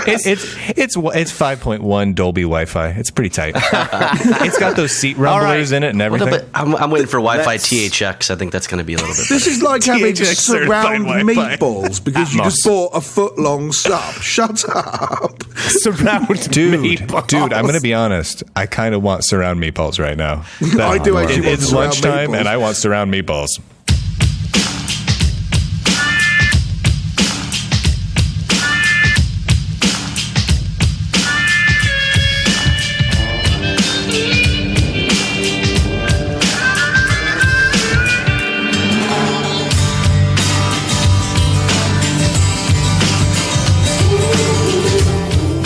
It's 5.1 Dolby Wi-Fi. It's pretty tight. It's got those seat rumblers in it and everything. I'm waiting for Wi-Fi THX. I think that's going to be a little bit better. This is like having THX surround Wi-Fi. meatballs because you just bought a foot-long sub. Shut up. Surround meatballs. Dude, I'm going to be honest. I kind of want surround meatballs right now. I do actually want It's surround lunchtime, meatballs. and I want surround meatballs.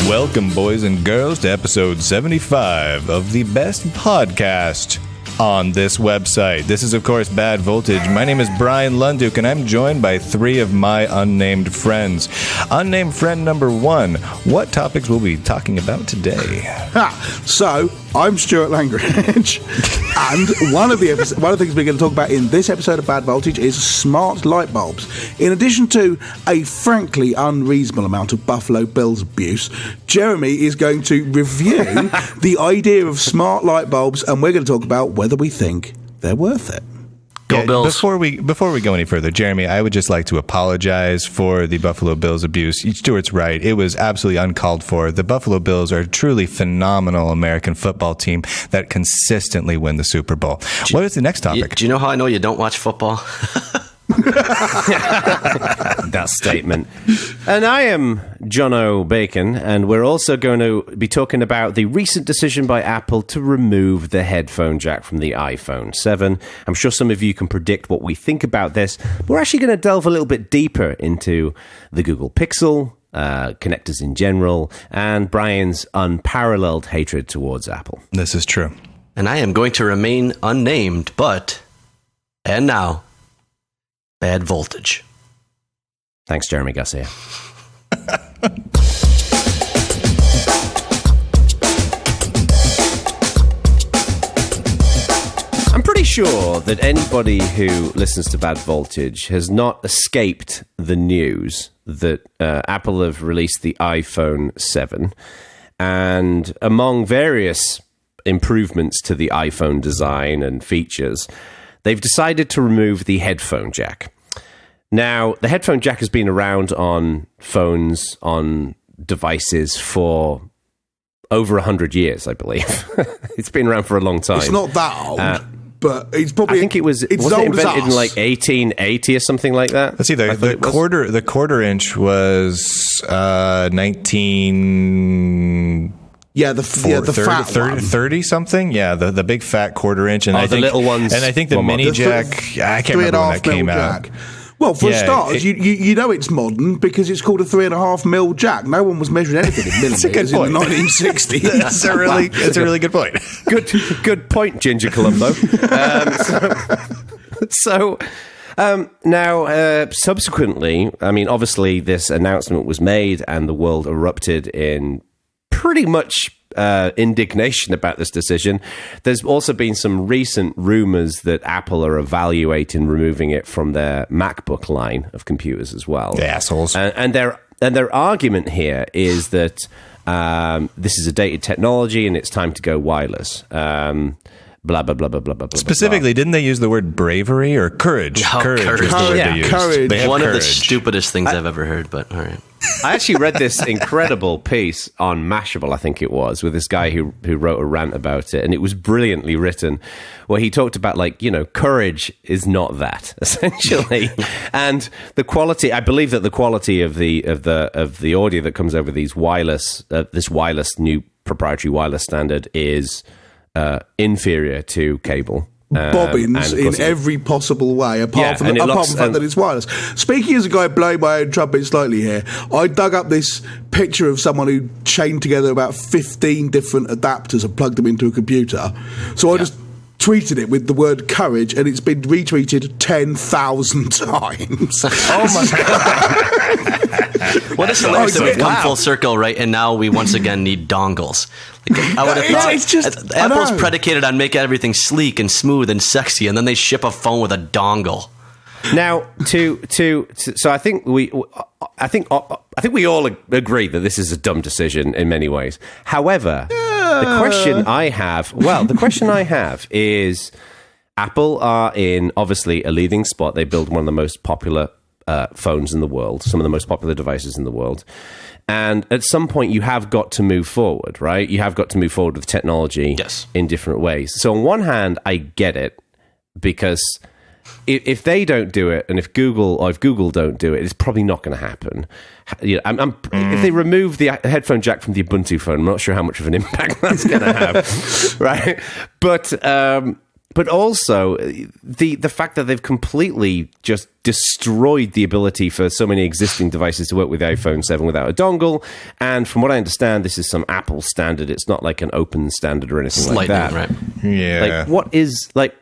Welcome, boys and girls, to episode 75 of the best podcast on this website. This is, of course, Bad Voltage. My name is Bryan Lunduke, and I'm joined by three of my unnamed friends. Unnamed friend number one, what topics will we be talking about today? So, I'm Stuart Langridge, and one of the things we're going to talk about in this episode of Bad Voltage is smart light bulbs. In addition to a frankly unreasonable amount of Buffalo Bills abuse, Jeremy is going to review the idea of smart light bulbs, and we're going to talk about whether we think they're worth it. Go Bills. Before we go any further, Jeremy, I would just like to apologize for the Buffalo Bills abuse. Stuart's right. It was absolutely uncalled for. The Buffalo Bills are a truly phenomenal American football team that consistently win the Super Bowl. What is the next topic? Do you know how I know you don't watch football? That statement. And I am Jono Bacon, and we're also going to be talking about the recent decision by Apple to remove the headphone jack from the iPhone 7. I'm sure some of you can predict what we think about this. But we're actually going to delve a little bit deeper into the Google Pixel, connectors in general, and Brian's unparalleled hatred towards Apple. This is true. And I am going to remain unnamed, but... And now... Bad Voltage. Thanks, Jeremy Garcia. I'm pretty sure that anybody who listens to Bad Voltage has not escaped the news that Apple have released the iPhone 7, and among various improvements to the iPhone design and features, they've decided to remove the headphone jack. Now, the headphone jack has been around on phones, on devices for over 100 years, I believe. It's been around for a long time. It's not that old, but it's probably... I think it was invented in like 1880 or something like that? Let's see, the quarter inch was 19... Yeah, the fat 30 something. Yeah, the big fat quarter inch, and I think the little ones. And I think the mini jack. I can't remember when that came out. Jack. Well, for starters, you know it's modern because it's called a 3.5mm jack. No one was measuring anything in millimeters in the 1960s. That's a really good point. Good point, Ginger Columbo. Now, subsequently, I mean, obviously, this announcement was made, and the world erupted in pretty much indignation about this decision. There's also been some recent rumors that Apple are evaluating removing it from their MacBook line of computers as well. The assholes. And their argument here is that this is a dated technology and it's time to go wireless. Blah, blah, blah, blah, blah, blah. Specifically, didn't they use the word bravery or courage? Oh, courage is the word they used. Courage. They have One courage. of the stupidest things I've ever heard, but all right. I actually read this incredible piece on Mashable, I think it was, with this guy who wrote a rant about it, and it was brilliantly written, where he talked about, like, you know, courage is not that, essentially. And the quality, I believe that the quality of the audio that comes over these wireless, this wireless new proprietary wireless standard is inferior to cable. Bobbins in every possible way, apart from the fact that it's wireless. Speaking as a guy blowing my own trumpet slightly here, I dug up this picture of someone who chained together about 15 different adapters and plugged them into a computer. So I just tweeted it with the word courage, and it's been retweeted 10,000 times. Oh my God. What is hilarious that we've come full circle, right? And now we once again need dongles. Like, I would have thought it's just, Apple's predicated on making everything sleek and smooth and sexy, and then they ship a phone with a dongle. Now, so I think we all agree that this is a dumb decision in many ways. However, the question I have is, Apple are in obviously a leading spot. They build one of the most popular phones in the world, some of the most popular devices in the world. And at some point, you have got to move forward, right? You have got to move forward with technology in different ways. So on one hand, I get it, because if they don't do it, and if Google don't do it, it's probably not going to happen. You know, if they remove the headphone jack from the Ubuntu phone, I'm not sure how much of an impact that's going to have, right? But also the fact that they've completely just destroyed the ability for so many existing devices to work with the iPhone 7 without a dongle. And from what I understand, this is some Apple standard. It's not like an open standard or anything like that. Right? Yeah. Like, what is like?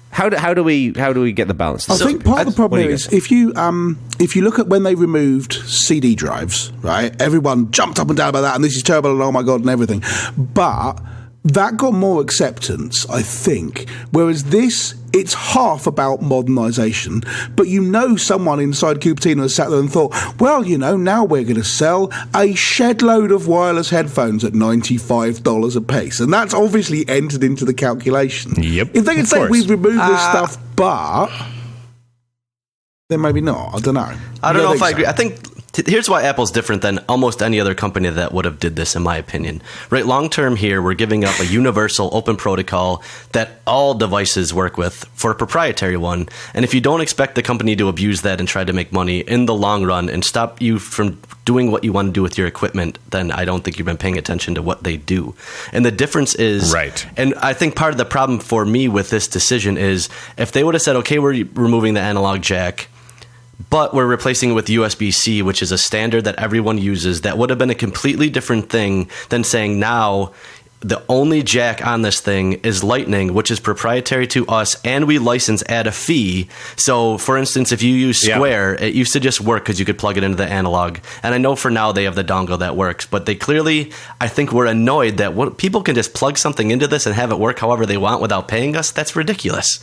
How do we get the balance? I think part of the problem is if you look at when they removed CD drives, right? Everyone jumped up and down about that, and this is terrible, and oh my god, and everything. But that got more acceptance, I think. Whereas this, it's half about modernisation. But you know someone inside Cupertino has sat there and thought, well, you know, now we're going to sell a shed load of wireless headphones at $95 a piece. And that's obviously entered into the calculation. Yep. If they could say we've removed this stuff, but then maybe not. I don't know. I don't know if I agree. I think here's why Apple's different than almost any other company that would have did this, in my opinion. Right, long term here, we're giving up a universal open protocol that all devices work with for a proprietary one. And if you don't expect the company to abuse that and try to make money in the long run and stop you from doing what you want to do with your equipment, then I don't think you've been paying attention to what they do. And the difference is, and I think part of the problem for me with this decision is, if they would have said, okay, we're removing the analog jack, but we're replacing it with USB-C, which is a standard that everyone uses, that would have been a completely different thing than saying now the only jack on this thing is Lightning, which is proprietary to us, and we license at a fee. So, for instance, if you use Square, it used to just work because you could plug it into the analog. And I know for now they have the dongle that works, but they clearly, I think, were annoyed that people can just plug something into this and have it work however they want without paying us. That's ridiculous.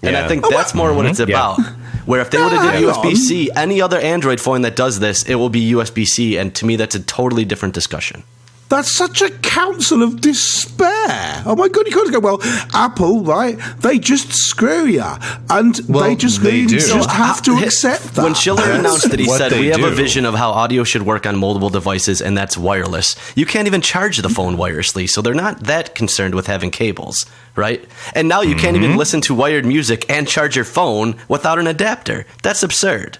And I think that's more what it's about. Where if they would have did USB-C, any other Android phone that does this, it will be USB-C. And to me, that's a totally different discussion. That's such a counsel of despair. Oh my God, you can't go, well, Apple, right? They just screw you. And they just have to accept that. When Schiller announced that, he said, we have a vision of how audio should work on multiple devices, and that's wireless. You can't even charge the phone wirelessly, so they're not that concerned with having cables, right? And now you can't even listen to wired music and charge your phone without an adapter. That's absurd.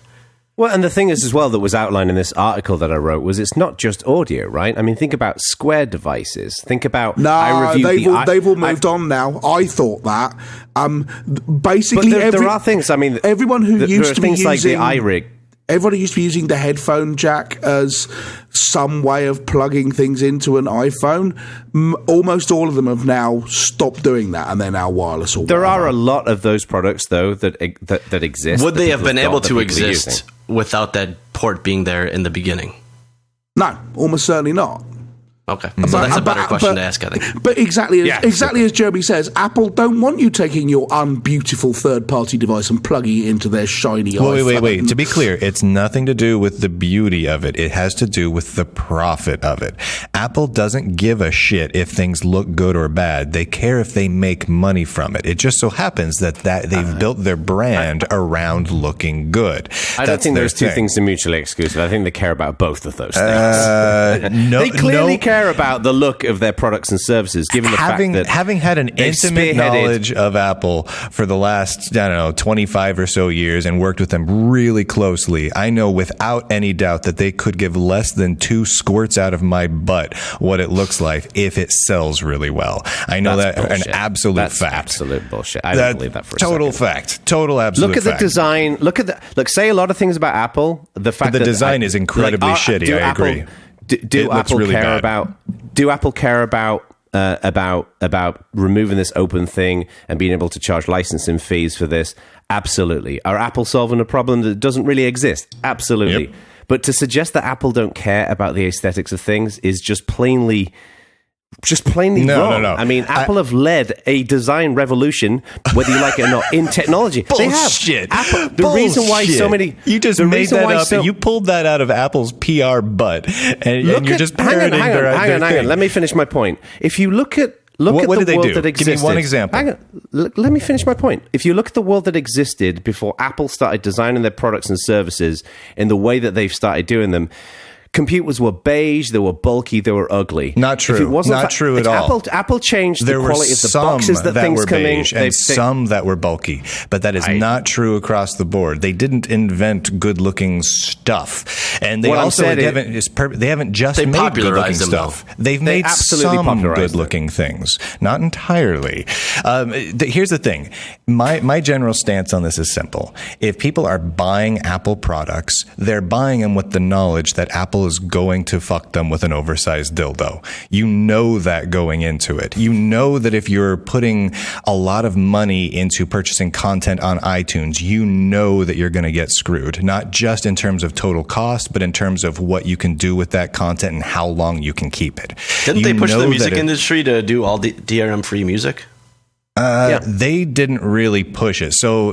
Well, and the thing is, as well, that was outlined in this article that I wrote, was it's not just audio, right? I mean, think about Square devices. Think about... they've all moved on now. I thought that. Basically, but there are things, I mean... Everyone who used to be using... like the iRig. Everybody used to be using the headphone jack as some way of plugging things into an iPhone. Almost all of them have now stopped doing that, and they're now wireless. There are a lot of those products, though, that exist. Would they have been able to exist without that port being there in the beginning? No, almost certainly not. Okay, so that's a better question to ask, I think. But exactly as Jeremy says, Apple don't want you taking your unbeautiful third-party device and plugging it into their shiny iPhone. Wait. To be clear, it's nothing to do with the beauty of it. It has to do with the profit of it. Apple doesn't give a shit if things look good or bad. They care if they make money from it. It just so happens that they've built their brand around looking good. I don't think those two things are mutually exclusive. I think they care about both of those things. They clearly care about the look of their products and services, given the fact that having had an intimate knowledge of Apple for the last 25 or so years and worked with them really closely, I know without any doubt that they could give less than 2 squirts out of my butt what it looks like if it sells really well. I know that's an absolute fact. Absolute bullshit. I don't believe that for a total second. Fact. Total absolute fact. Look at the design. Look, say a lot of things about Apple. The fact that the design is incredibly shitty. I agree. Do Apple care about removing this open thing and being able to charge licensing fees for this? Absolutely. Are Apple solving a problem that doesn't really exist? Absolutely. Yep. But to suggest that Apple don't care about the aesthetics of things is just plainly just plainly wrong. No. I mean, Apple have led a design revolution, whether you like it or not, in technology. Bullshit. They have. The reason why so many... You just made that up. You pulled that out of Apple's PR butt, and you're just parroting their Hang on. Let me finish my point. If you look at the world that existed... Give me one example. Hang on. Let me finish my point. If you look at the world that existed before Apple started designing their products and services in the way that they've started doing them, computers were beige, they were bulky, they were ugly. Not true. Not true at all. Apple changed the quality of the boxes that things come in. And some that were bulky. But that is not true across the board. They didn't invent good-looking stuff. And they they haven't just made good-looking stuff. They've made some good-looking things. Not entirely. Here's the thing. My general stance on this is simple. If people are buying Apple products, they're buying them with the knowledge that Apple is going to fuck them with an oversized dildo. You know that going into it. You know that if you're putting a lot of money into purchasing content on iTunes, you know that you're going to get screwed. Not just in terms of total cost, but in terms of what you can do with that content and how long you can keep it. Didn't they push the music industry to do all DRM-free music? They didn't really push it. So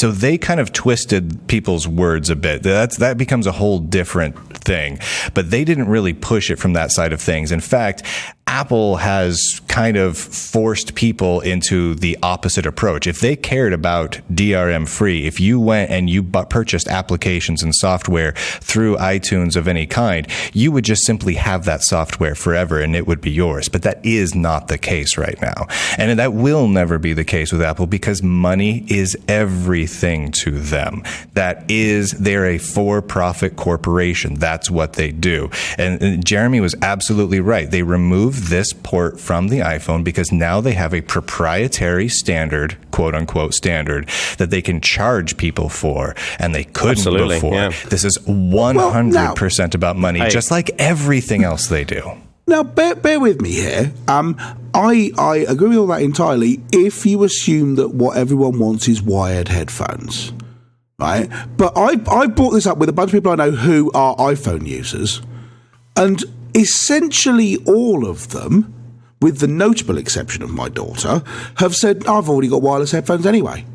they kind of twisted people's words a bit. That becomes a whole different thing. But they didn't really push it from that side of things. In fact, Apple has kind of forced people into the opposite approach. If they cared about DRM free, if you went and you purchased applications and software through iTunes of any kind, you would just simply have that software forever and it would be yours. But that is not the case right now. And that will never be the case with Apple because money is everything to them. They're a for-profit corporation. That's what they do. And Jeremy was absolutely right. They removed this port from the iPhone because now they have a proprietary standard, quote unquote standard, that they can charge people for, and they couldn't before. Yeah. This is 100% about money, just like everything else they do. Now, bear with me here. I agree with all that entirely if you assume that what everyone wants is wired headphones, right? But I brought this up with a bunch of people I know who are iPhone users, and essentially all of them, with the notable exception of my daughter, have said, I've already got wireless headphones anyway.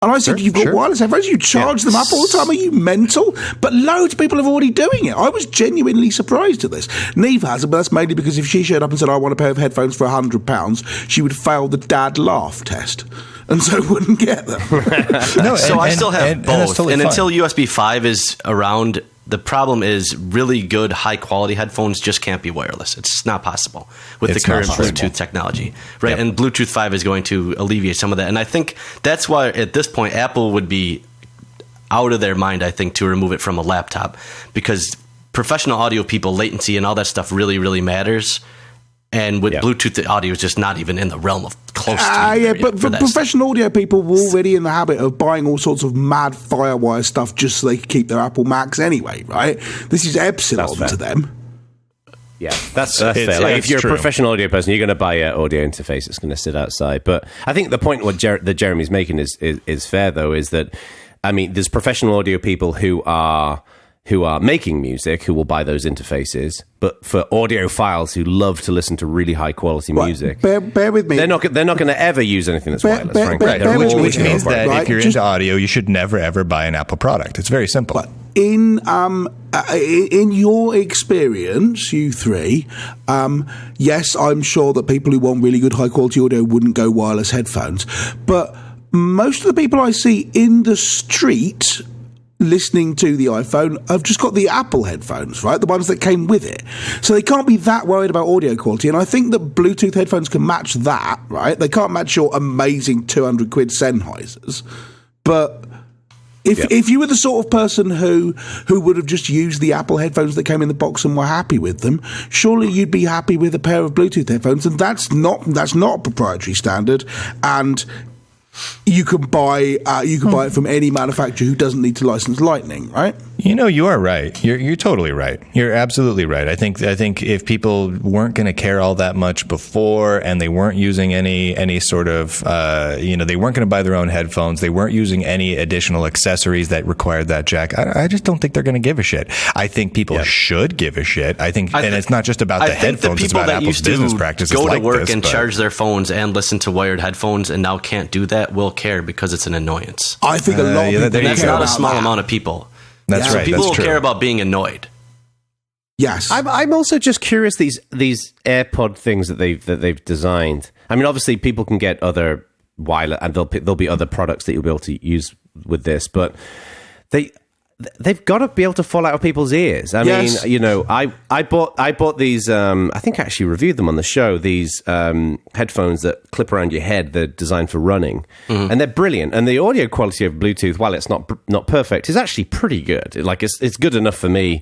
And I said, you've got wireless headphones? You charge them up all the time? Are you mental? But loads of people are already doing it. I was genuinely surprised at this. Neve hasn't, but that's mainly because if she showed up and said, I want a pair of headphones for £100, she would fail the dad laugh test. And so wouldn't get them. I still have both. And until USB 5 is around, the problem is really good, high-quality headphones just can't be wireless. It's not possible with the current Bluetooth technology, right? Yep. And Bluetooth 5 is going to alleviate some of that. And I think that's why, at this point, Apple would be out of their mind, I think, to remove it from a laptop. Because professional audio people, latency and all that stuff really, really matters. And with Bluetooth, the audio is just not even in the realm of close to but professional audio people were already in the habit of buying all sorts of mad Firewire stuff just so they could keep their Apple Macs anyway, right? This is epsilon to them. Yeah, that's fair. Like if you're a professional audio person, you're going to buy an audio interface that's going to sit outside. But I think the point that Jeremy's making is fair, though, is that, I mean, there's professional audio people who are making music who will buy those interfaces, but for audiophiles who love to listen to really high quality music, bear with me. They're not going to ever use anything that's wireless. Frankly, which means that if you're into audio, you should never ever buy an Apple product. It's very simple. But in your experience, you three, yes, I'm sure that people who want really good high quality audio wouldn't go wireless headphones, but most of the people I see in the street listening to the iPhone have just got the Apple headphones, right? The ones that came with it. So they can't be that worried about audio quality. And I think that Bluetooth headphones can match that, right? They can't match your amazing 200 quid Sennheisers. But if you were the sort of person who would have just used the Apple headphones that came in the box and were happy with them, surely you'd be happy with a pair of Bluetooth headphones. And that's not a proprietary standard. And you can buy it from any manufacturer who doesn't need to license Lightning, right? You are right. You're totally right. You're absolutely right. I think if people weren't going to care all that much before, and they weren't using any sort of, they weren't going to buy their own headphones, they weren't using any additional accessories that required that jack, I just don't think they're going to give a shit. I think people should give a shit. And it's not just about the headphones, it's about Apple's business practices. Go to work and charge their phones and listen to wired headphones, and now can't do that, will care because it's an annoyance. I think a lot of people and that's not a small amount of people. That's right. People will care about being annoyed. Yes, I'm also just curious these AirPod things that they've designed. I mean, obviously, people can get other wireless, and there'll be other products that you'll be able to use with this, but they've got to be able to fall out of people's ears. I mean, I bought these. I think I actually reviewed them on the show. These headphones that clip around your head. They're designed for running, and they're brilliant. And the audio quality of Bluetooth, while it's not perfect, is actually pretty good. Like it's good enough for me.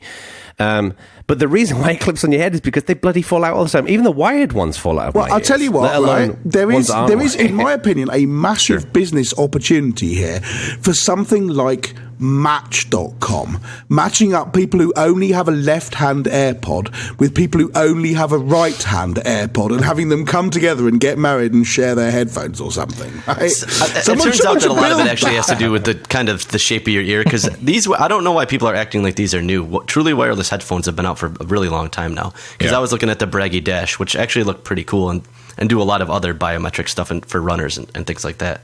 But the reason why it clips on your head is because they bloody fall out all the time. Even the wired ones fall out of my ears. I'll tell you what, right? There is, in my opinion, a massive business opportunity here for something like Match.com, matching up people who only have a left-hand AirPod with people who only have a right-hand AirPod, and having them come together and get married and share their headphones or something. Right? It turns out that a lot of it actually has to do with the shape of your ear, because I don't know why people are acting like these are new. Truly wireless headphones have been out for a really long time now, because I was looking at the Braggy Dash, which actually look pretty cool and do a lot of other biometric stuff for runners and things like that.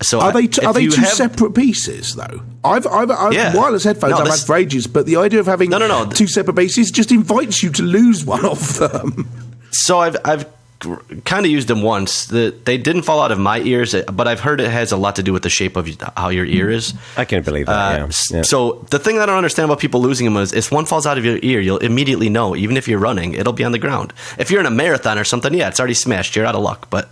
So are they two separate pieces though? I've wireless headphones I've had for ages, but the idea of having two separate pieces just invites you to lose one of them. So I've kind of used them once. They didn't fall out of my ears, but I've heard it has a lot to do with the shape of how your ear is. I can believe that. So the thing that I don't understand about people losing them is if one falls out of your ear, you'll immediately know. Even if you're running, it'll be on the ground. If you're in a marathon or something, it's already smashed. You're out of luck, but.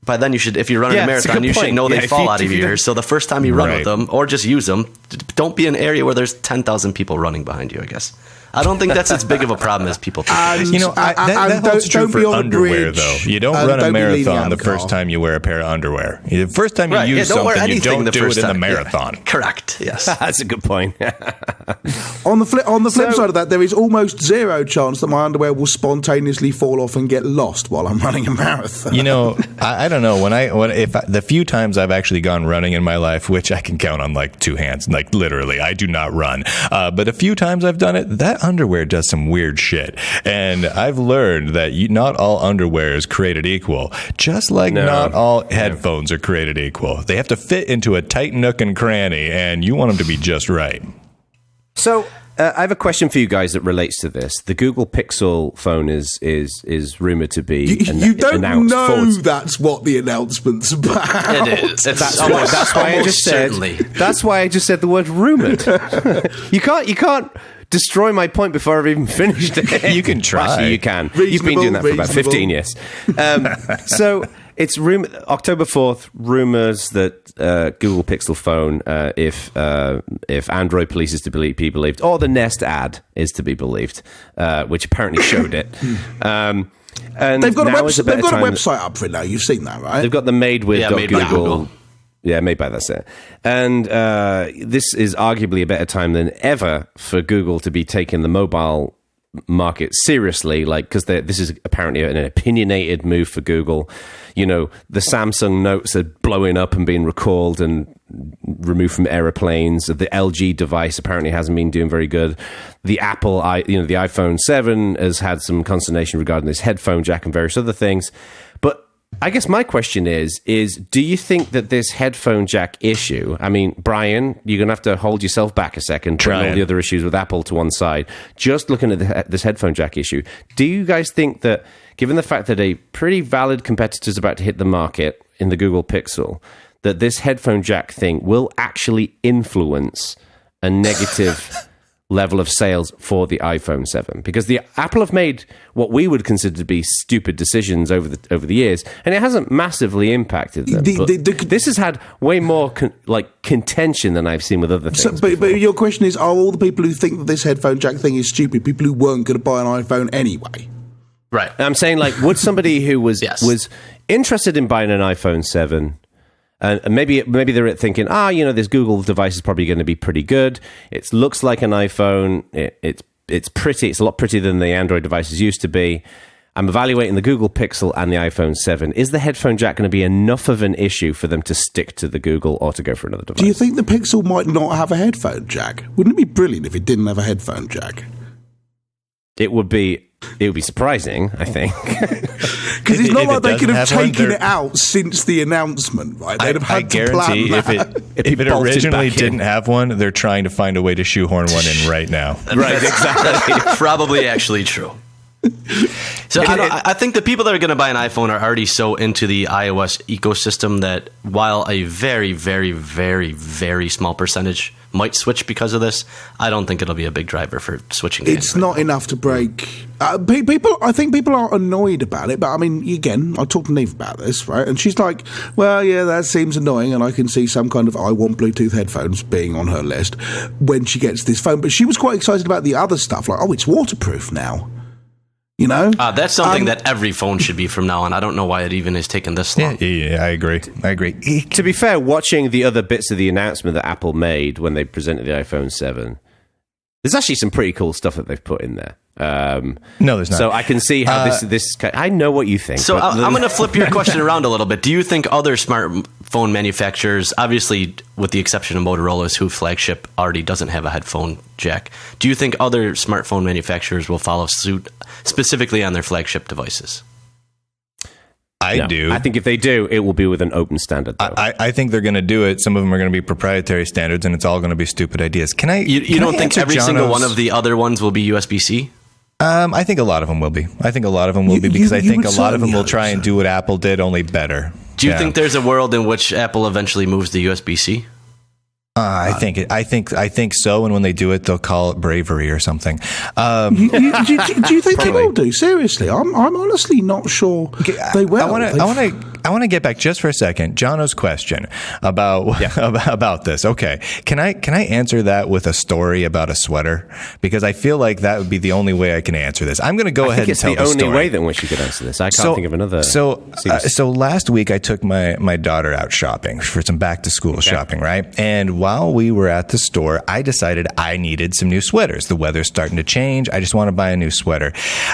By then, if you're running a marathon, you should know they fall out of your ears. So the first time you run with them, or just use them, don't be in an area where there's 10,000 people running behind you, I guess. I don't think that's as big of a problem as people think. That holds true for underwear, though. You don't run a marathon the first time you wear a pair of underwear. The first time you use something, you don't do it in the marathon. Yeah. Correct, yes. That's a good point. On the flip side of that, there is almost zero chance that my underwear will spontaneously fall off and get lost while I'm running a marathon. I don't know. The few times I've actually gone running in my life, which I can count on like two hands, like literally, I do not run. But a few times I've done it, that underwear does some weird shit. And I've learned that not all underwear is created equal, just like not all headphones are created equal. They have to fit into a tight nook and cranny, and you want them to be just right. So I have a question for you guys that relates to this. The Google Pixel phone is rumored to be you don't know that's what the announcement's about. It is. That's why I just said. That's why I just said the word rumored. You can't destroy my point before I've even finished it. You can try. Actually, you can. You've been doing that for about 15 years. So it's October 4th, rumors that Google Pixel phone, if Android Police is to be believed, or the Nest ad is to be believed, which apparently showed it. And they've got a website up for it now. You've seen that, right? They've got the made with made by Google. Yeah, made by that's it. And this is arguably a better time than ever for Google to be taking the mobile market seriously, because this is apparently an opinionated move for Google. The Samsung Notes are blowing up and being recalled and removed from aeroplanes. The LG device apparently hasn't been doing very good. The Apple, the iPhone 7 has had some consternation regarding this headphone jack and various other things. But I guess my question is do you think that this headphone jack issue, I mean, Brian, you're going to have to hold yourself back a second, put all the other issues with Apple to one side, just looking at this headphone jack issue, do you guys think that, given the fact that a pretty valid competitor is about to hit the market in the Google Pixel, that this headphone jack thing will actually influence a negative level of sales for the iPhone 7? Because the Apple have made what we would consider to be stupid decisions over the years, and it hasn't massively impacted them. This has had way more contention than I've seen with other things. But your question is, are all the people who think that this headphone jack thing is stupid people who weren't going to buy an iPhone anyway? Right. I'm saying, would somebody who was interested in buying an iPhone 7 And maybe they're thinking, this Google device is probably going to be pretty good. It looks like an iPhone. It's pretty. It's a lot prettier than the Android devices used to be. I'm evaluating the Google Pixel and the iPhone 7. Is the headphone jack going to be enough of an issue for them to stick to the Google or to go for another device? Do you think the Pixel might not have a headphone jack? Wouldn't it be brilliant if it didn't have a headphone jack? It would be surprising, I think. Because it's not like they could have taken it out since the announcement, right? They'd have had to plan that. If it originally didn't have one, they're trying to find a way to shoehorn one in right now. Right, exactly. Probably actually true. So I think the people that are going to buy an iPhone are already so into the iOS ecosystem that while a very, very, very, very small percentage might switch because of this, I don't think it'll be a big driver for switching to It's Android. not enough to break. People, I think people are annoyed about it, but I mean, again, I talked to Neve about this, right? And she's like, well, yeah, that seems annoying, and I can see some kind of I want Bluetooth headphones being on her list when she gets this phone. But she was quite excited about the other stuff, like, oh, it's waterproof now. You know? That's something that every phone should be from now on. I don't know why it even has taken this long. Yeah, I agree. To be fair, watching the other bits of the announcement that Apple made when they presented the iPhone 7, there's actually some pretty cool stuff that they've put in there. No, there's not. So I can see how this. I know what you think. So I'm going to flip your question around a little bit. Do you think other smartphone manufacturers, obviously with the exception of Motorola's, whose flagship already doesn't have a headphone jack, do you think other smartphone manufacturers will follow suit specifically on their flagship devices? I do. I think if they do, it will be with an open standard, though. I think they're going to do it. Some of them are going to be proprietary standards, and it's all going to be stupid ideas. You don't think every single one of the other ones will be USB-C? I think a lot of them will be. Because I think a lot of them will try and do what Apple did, only better. Do you think there's a world in which Apple eventually moves to USB-C? I think so. And when they do it, they'll call it bravery or something. Do you think they will do? Seriously, I'm honestly not sure they will. I want to get back just for a second. Jono's question about this. Okay, can I answer that with a story about a sweater? Because I feel like that would be the only way I can answer this. I'm going to go ahead and tell the story. It's the only way in which you could answer this. I can't think of another. So last week I took my daughter out shopping for some back to school shopping, right? And while we were at the store, I decided I needed some new sweaters. The weather's starting to change. I just want to buy a new sweater.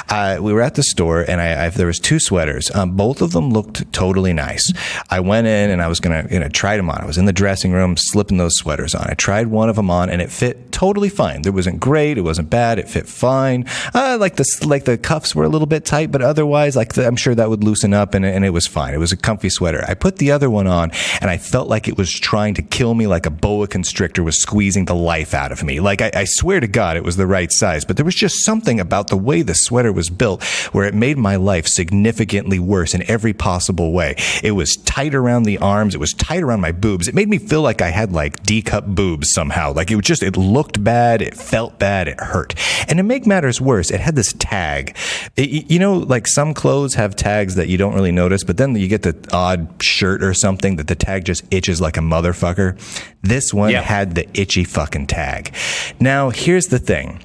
We were at the store, and there was two sweaters. Both of them looked totally nice. I went in and I was gonna try them on. I was in the dressing room slipping those sweaters on. I tried one of them on, and it fit totally fine. It wasn't great. It wasn't bad. It fit fine. Like the cuffs were a little bit tight, but otherwise, I'm sure that would loosen up, and it was fine. It was a comfy sweater. I put the other one on, and I felt like it was trying to kill me, like a boa constrictor was squeezing the life out of me. Like, I swear to God, it was the right size, but there was just something about the way the sweater was built where it made my life significantly worse in every possible way. It was tight around the arms. It was tight around my boobs. It made me feel like I had like D-cup boobs somehow. Like it looked bad. It felt bad. It hurt. And to make matters worse, it had this tag. Like some clothes have tags that you don't really notice, but then you get the odd shirt or something that the tag just itches like a motherfucker. This one had the itchy fucking tag. Now, here's the thing.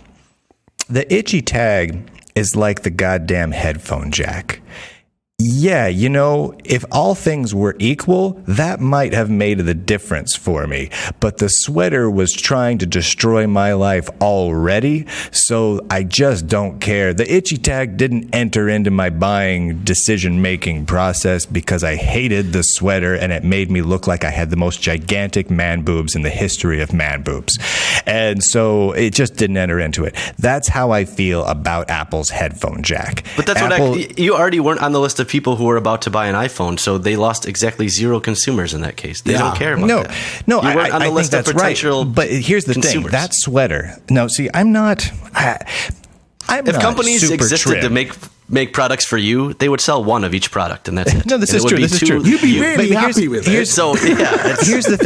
The itchy tag is like the goddamn headphone jack. Yeah, if all things were equal, that might have made the difference for me. But the sweater was trying to destroy my life already, so I just don't care. The itchy tag didn't enter into my buying decision-making process because I hated the sweater and it made me look like I had the most gigantic man boobs in the history of man boobs. And so it just didn't enter into it. That's how I feel about Apple's headphone jack. But that's you already weren't on the list of people who were about to buy an iPhone, so they lost exactly zero consumers in that case. They don't care about that. No, you weren't on the list of potential right. But here's the thing: that sweater. No, see, I'm not. If companies existed to make products for you, they would sell one of each product, and that's it. No, this is true. This is true. You'd be really happy with it. So yeah, here's the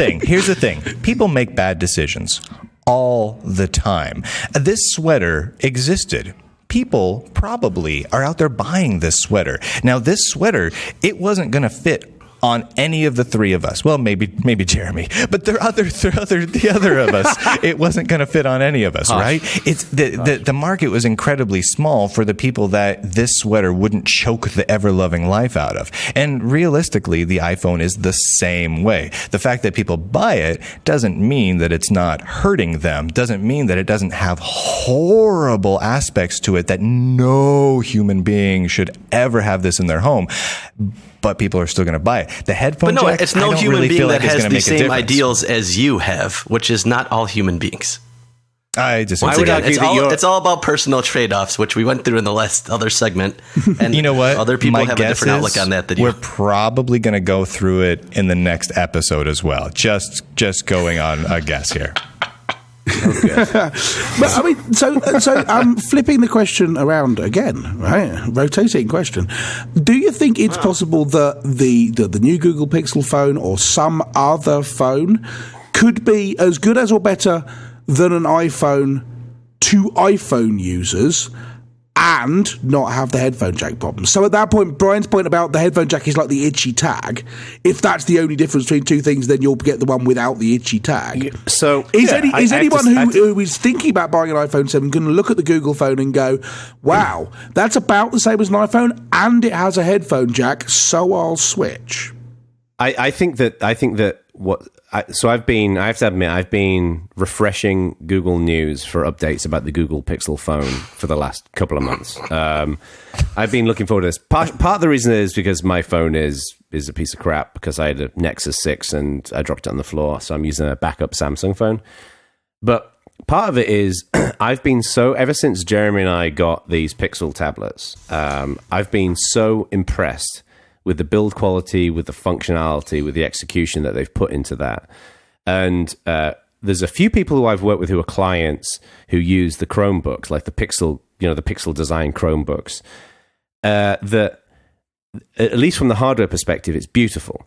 thing. People make bad decisions all the time. This sweater existed. People probably are out there buying this sweater. Now, this sweater, it wasn't going to fit on any of the three of us. Well, maybe Jeremy, but the other of us, it wasn't going to fit on any of us, right? It's the market was incredibly small for the people that this sweater wouldn't choke the ever-loving life out of. And realistically, the iPhone is the same way. The fact that people buy it doesn't mean that it's not hurting them, doesn't mean that it doesn't have horrible aspects to it that no human being should ever have this in their home. But people are still going to buy it. The headphone jack, it's no human being that has the same ideals as you have, which is not all human beings. I just it's all about personal trade-offs, which we went through in the last other segment. And you know what? Other people have a different outlook on that than you. We're probably going to go through it in the next episode as well. Just going on a guess here. But I mean, so I'm flipping the question around again, right? Rotating question. Do you think it's possible that the new Google Pixel phone or some other phone could be as good as or better than an iPhone to iPhone users and not have the headphone jack problem? So at that point, Brian's point about the headphone jack is like the itchy tag. If that's the only difference between two things, then you'll get the one without the itchy tag. So is anyone who is thinking about buying an iPhone 7 going to look at the Google phone and go, wow, that's about the same as an iPhone and it has a headphone jack, so I'll switch? I think that what... So I have to admit, I've been refreshing Google News for updates about the Google Pixel phone for the last couple of months. I've been looking forward to this. Part of the reason is because my phone is a piece of crap because I had a Nexus 6 and I dropped it on the floor, so I'm using a backup Samsung phone. But part of it is I've been ever since Jeremy and I got these Pixel tablets, I've been so impressed with the build quality, with the functionality, with the execution that they've put into that. And there's a few people who I've worked with who are clients who use the Chromebooks, like the Pixel, the Pixel design Chromebooks, that, at least from the hardware perspective, it's beautiful.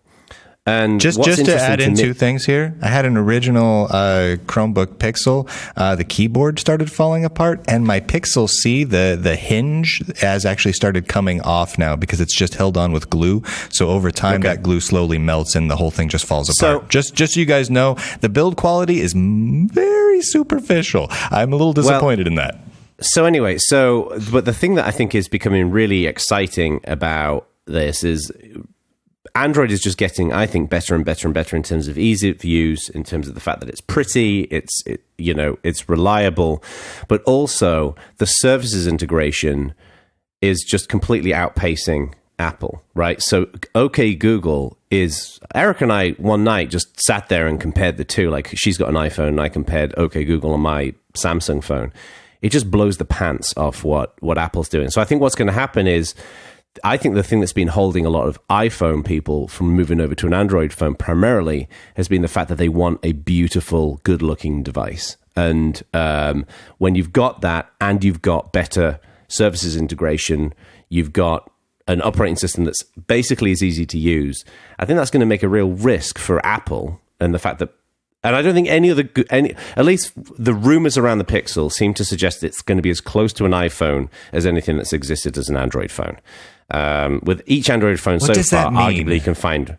And just to add in two things here, I had an original Chromebook Pixel. The keyboard started falling apart, and my Pixel C, the hinge, has actually started coming off now because it's just held on with glue. So over time, that glue slowly melts, and the whole thing just falls apart. So, just so you guys know, the build quality is very superficial. I'm a little disappointed in that. So anyway, but the thing that I think is becoming really exciting about this is Android is just getting, I think, better and better and better in terms of ease of use, in terms of the fact that it's pretty, it's reliable, but also the services integration is just completely outpacing Apple, right? So, OK Google is... Eric and I, one night, just sat there and compared the two. Like, she's got an iPhone, and I compared OK Google on my Samsung phone. It just blows the pants off what Apple's doing. So I think what's going to happen is, I think the thing that's been holding a lot of iPhone people from moving over to an Android phone primarily has been the fact that they want a beautiful, good-looking device. And when you've got that and you've got better services integration, you've got an operating system that's basically as easy to use, I think that's going to make a real risk for Apple, and the fact that, and I don't think at least the rumors around the Pixel seem to suggest it's going to be as close to an iPhone as anything that's existed as an Android phone. With each Android phone so far, arguably you can find...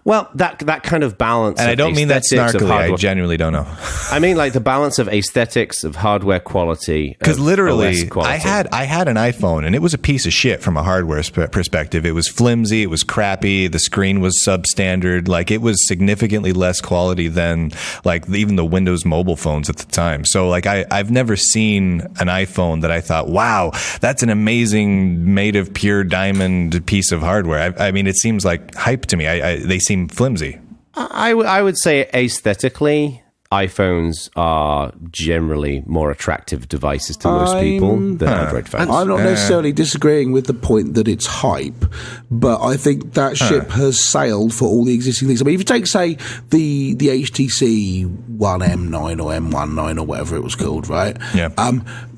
Well, that kind of balance. And I don't mean that snarkily. I genuinely don't know. I mean, like the balance of aesthetics, of hardware quality. Because literally, I had an iPhone, and it was a piece of shit from a hardware perspective. It was flimsy. It was crappy. The screen was substandard. Like, it was significantly less quality than like even the Windows mobile phones at the time. So, like, I've never seen an iPhone that I thought, wow, that's an amazing, made of pure diamond piece of hardware. I mean, it seems like hype to me. They seem flimsy. I would say aesthetically, iPhones are generally more attractive devices to most people than Android phones. I'm not necessarily disagreeing with the point that it's hype, but I think that ship has sailed for all the existing things. I mean, if you take, say, the HTC One M9 or M19 or whatever it was called, right? Yeah.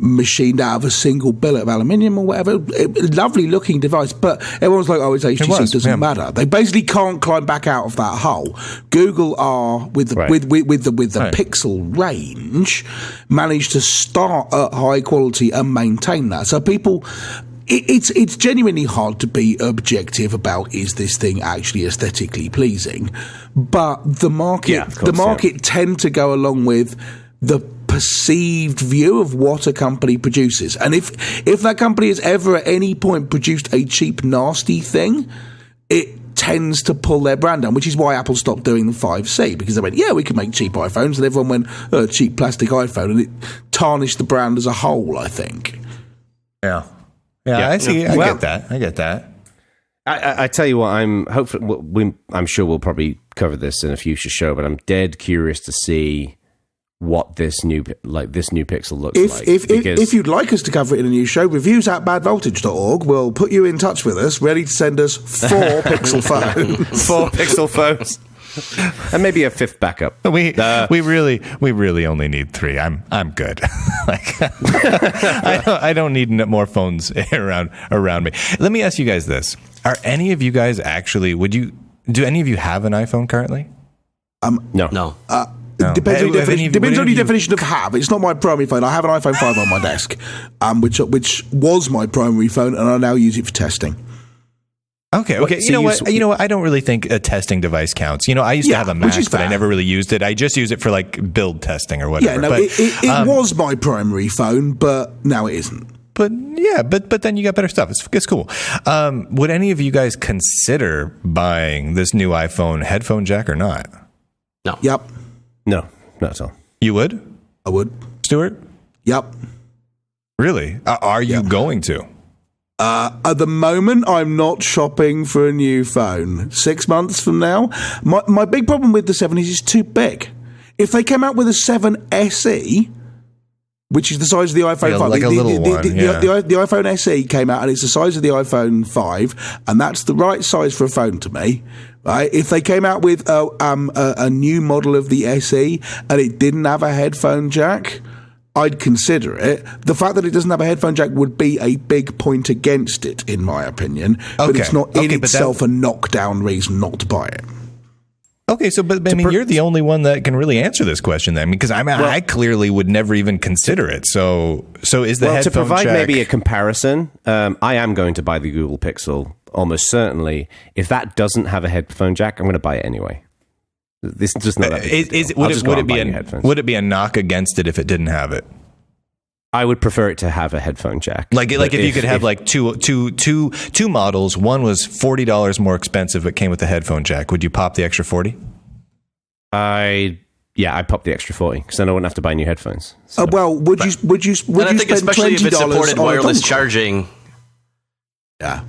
Machined out of a single billet of aluminium or whatever. Lovely looking device, but everyone's like, oh, it's HTC, doesn't matter. They basically can't climb back out of that hole. Google are, with the Pixel range, managed to start at high quality and maintain that. So people, it's genuinely hard to be objective about is this thing actually aesthetically pleasing, but the market tend to go along with the perceived view of what a company produces, and if that company has ever at any point produced a cheap, nasty thing, it tends to pull their brand down, which is why Apple stopped doing the 5C, because they went, yeah, we can make cheap iPhones, and everyone went, cheap plastic iPhone, and it tarnished the brand as a whole, I think. Yeah, I see. I get that. I tell you what, I'm sure we'll probably cover this in a future show, but I'm dead curious to see what this new Pixel looks like. If you'd like us to cover it in a new show, reviews at badvoltage.org will put you in touch with us, ready to send us 4 Pixel phones. 4 Pixel phones. And maybe a 5th backup. We really only need 3. I'm good. I don't need more phones around me. Let me ask you guys this: are any of you guys actually? Do any of you have an iPhone currently? No. No. Depends on your definition of have. It's not my primary phone. I have an iPhone 5 on my desk, which was my primary phone, and I now use it for testing. Okay. So you know what? I don't really think a testing device counts. I used to have a Mac, but I never really used it. I just use it for like build testing or whatever. Yeah, no, it was my primary phone, but now it isn't. But then you got better stuff. It's cool. Would any of you guys consider buying this new iPhone headphone jack or not? No. Yep. No, not at all. You would? I would. Stuart? Yep. Really? Are you going to? At the moment, I'm not shopping for a new phone. 6 months from now, my big problem with the 7 is it's too big. If they came out with a 7 SE, which is the size of the iPhone 5, like a little one, the iPhone SE came out and it's the size of the iPhone 5, and that's the right size for a phone to me. Right? If they came out with a new model of the SE and it didn't have a headphone jack, I'd consider it. The fact that it doesn't have a headphone jack would be a big point against it, in my opinion. But it's not in itself a knockdown reason not to buy it. Okay, so but I mean, you're the only one that can really answer this question then, because I clearly would never even consider it. So is the headphone to provide jack... maybe a comparison? I am going to buy the Google Pixel almost certainly. If that doesn't have a headphone jack, I'm going to buy it anyway. This is just not that big a deal. Would it be a knock against it if it didn't have it? I would prefer it to have a headphone jack. Like if you could have like two models, one was $40 more expensive but came with a headphone jack, would you pop the extra 40? I'd pop the extra 40 because then I wouldn't have to buy new headphones. So. Would you I think spend especially if it supported wireless dongle? Charging? Yeah.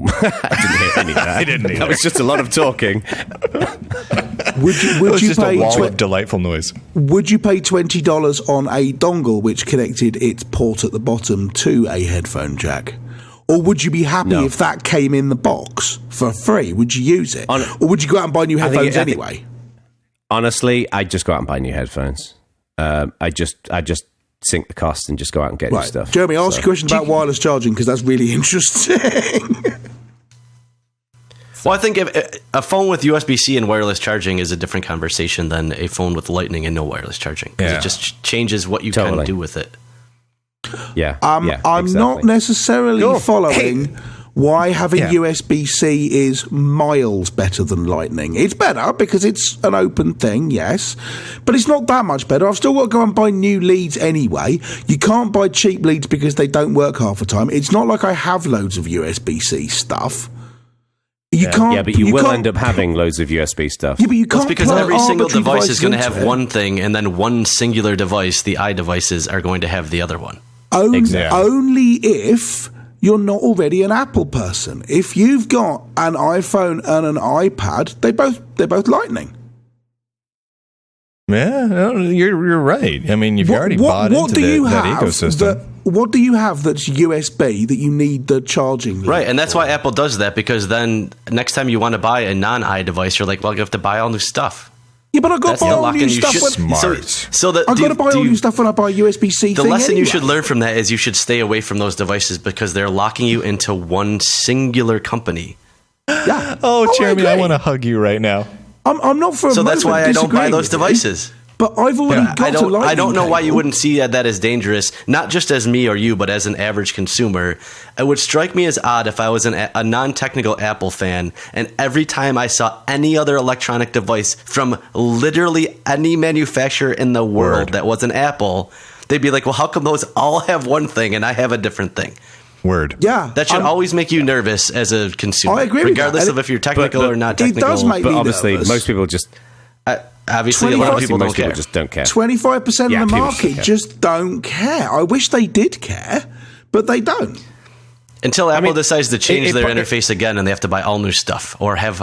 I didn't hear any of that. I didn't either. That was just a lot of talking. Would you just pay a wall of delightful noise? Would you pay $20 on a dongle which connected its port at the bottom to a headphone jack? Or would you be happy if that came in the box for free? Would you use it? Or would you go out and buy new headphones anyway? Honestly, I'd just go out and buy new headphones. I just sink the cost and just go out and get new stuff. Jeremy, ask a question about wireless charging because that's really interesting. Well, I think if a phone with USB-C and wireless charging is a different conversation than a phone with Lightning and no wireless charging. Because it just changes what you can do with it. Yeah. I'm not necessarily following why having USB-C is miles better than Lightning. It's better because it's an open thing, yes, but it's not that much better. I've still got to go and buy new leads anyway. You can't buy cheap leads because they don't work half the time. It's not like I have loads of USB-C stuff. You can't. Yeah, but you will end up having loads of USB stuff. Yeah, but you can't. That's because every single device is going to have one thing, and then one singular device, the iDevices, are going to have the other one. Only if you're not already an Apple person. If you've got an iPhone and an iPad, they're both Lightning. Yeah, no, you're right. I mean, you've already bought into that ecosystem. What do you have that's USB that you need the charging? Right, and that's why Apple does that, because then next time you want to buy a non-iDevice, you're like, well, you have to buy all new stuff. Yeah, but I've got to buy all new stuff. I've got to buy all new stuff when I buy a USB-C thing. The lesson you should learn from that is you should stay away from those devices because they're locking you into one singular company. Yeah. Oh, Jeremy, I want to hug you right now. I'm not for. So that's why I don't buy those devices. But I've already got a lightning I don't know why you cable. wouldn't see that as dangerous, not just as me or you, but as an average consumer. It would strike me as odd if I was a non-technical Apple fan, and every time I saw any other electronic device from literally any manufacturer in the world that was an Apple, they'd be like, well, how come those all have one thing and I have a different thing? Word. Yeah. That should always make you nervous as a consumer. I agree with regardless that. of if you're technical or not technical. It does make But me obviously, nervous. most people just... Obviously, a lot of people don't care. just don't care. 25% Yeah, of the people market care. just don't care. I wish they did care, but they don't. Until Apple mean, decides to change their it- interface again and they have to buy all new stuff or have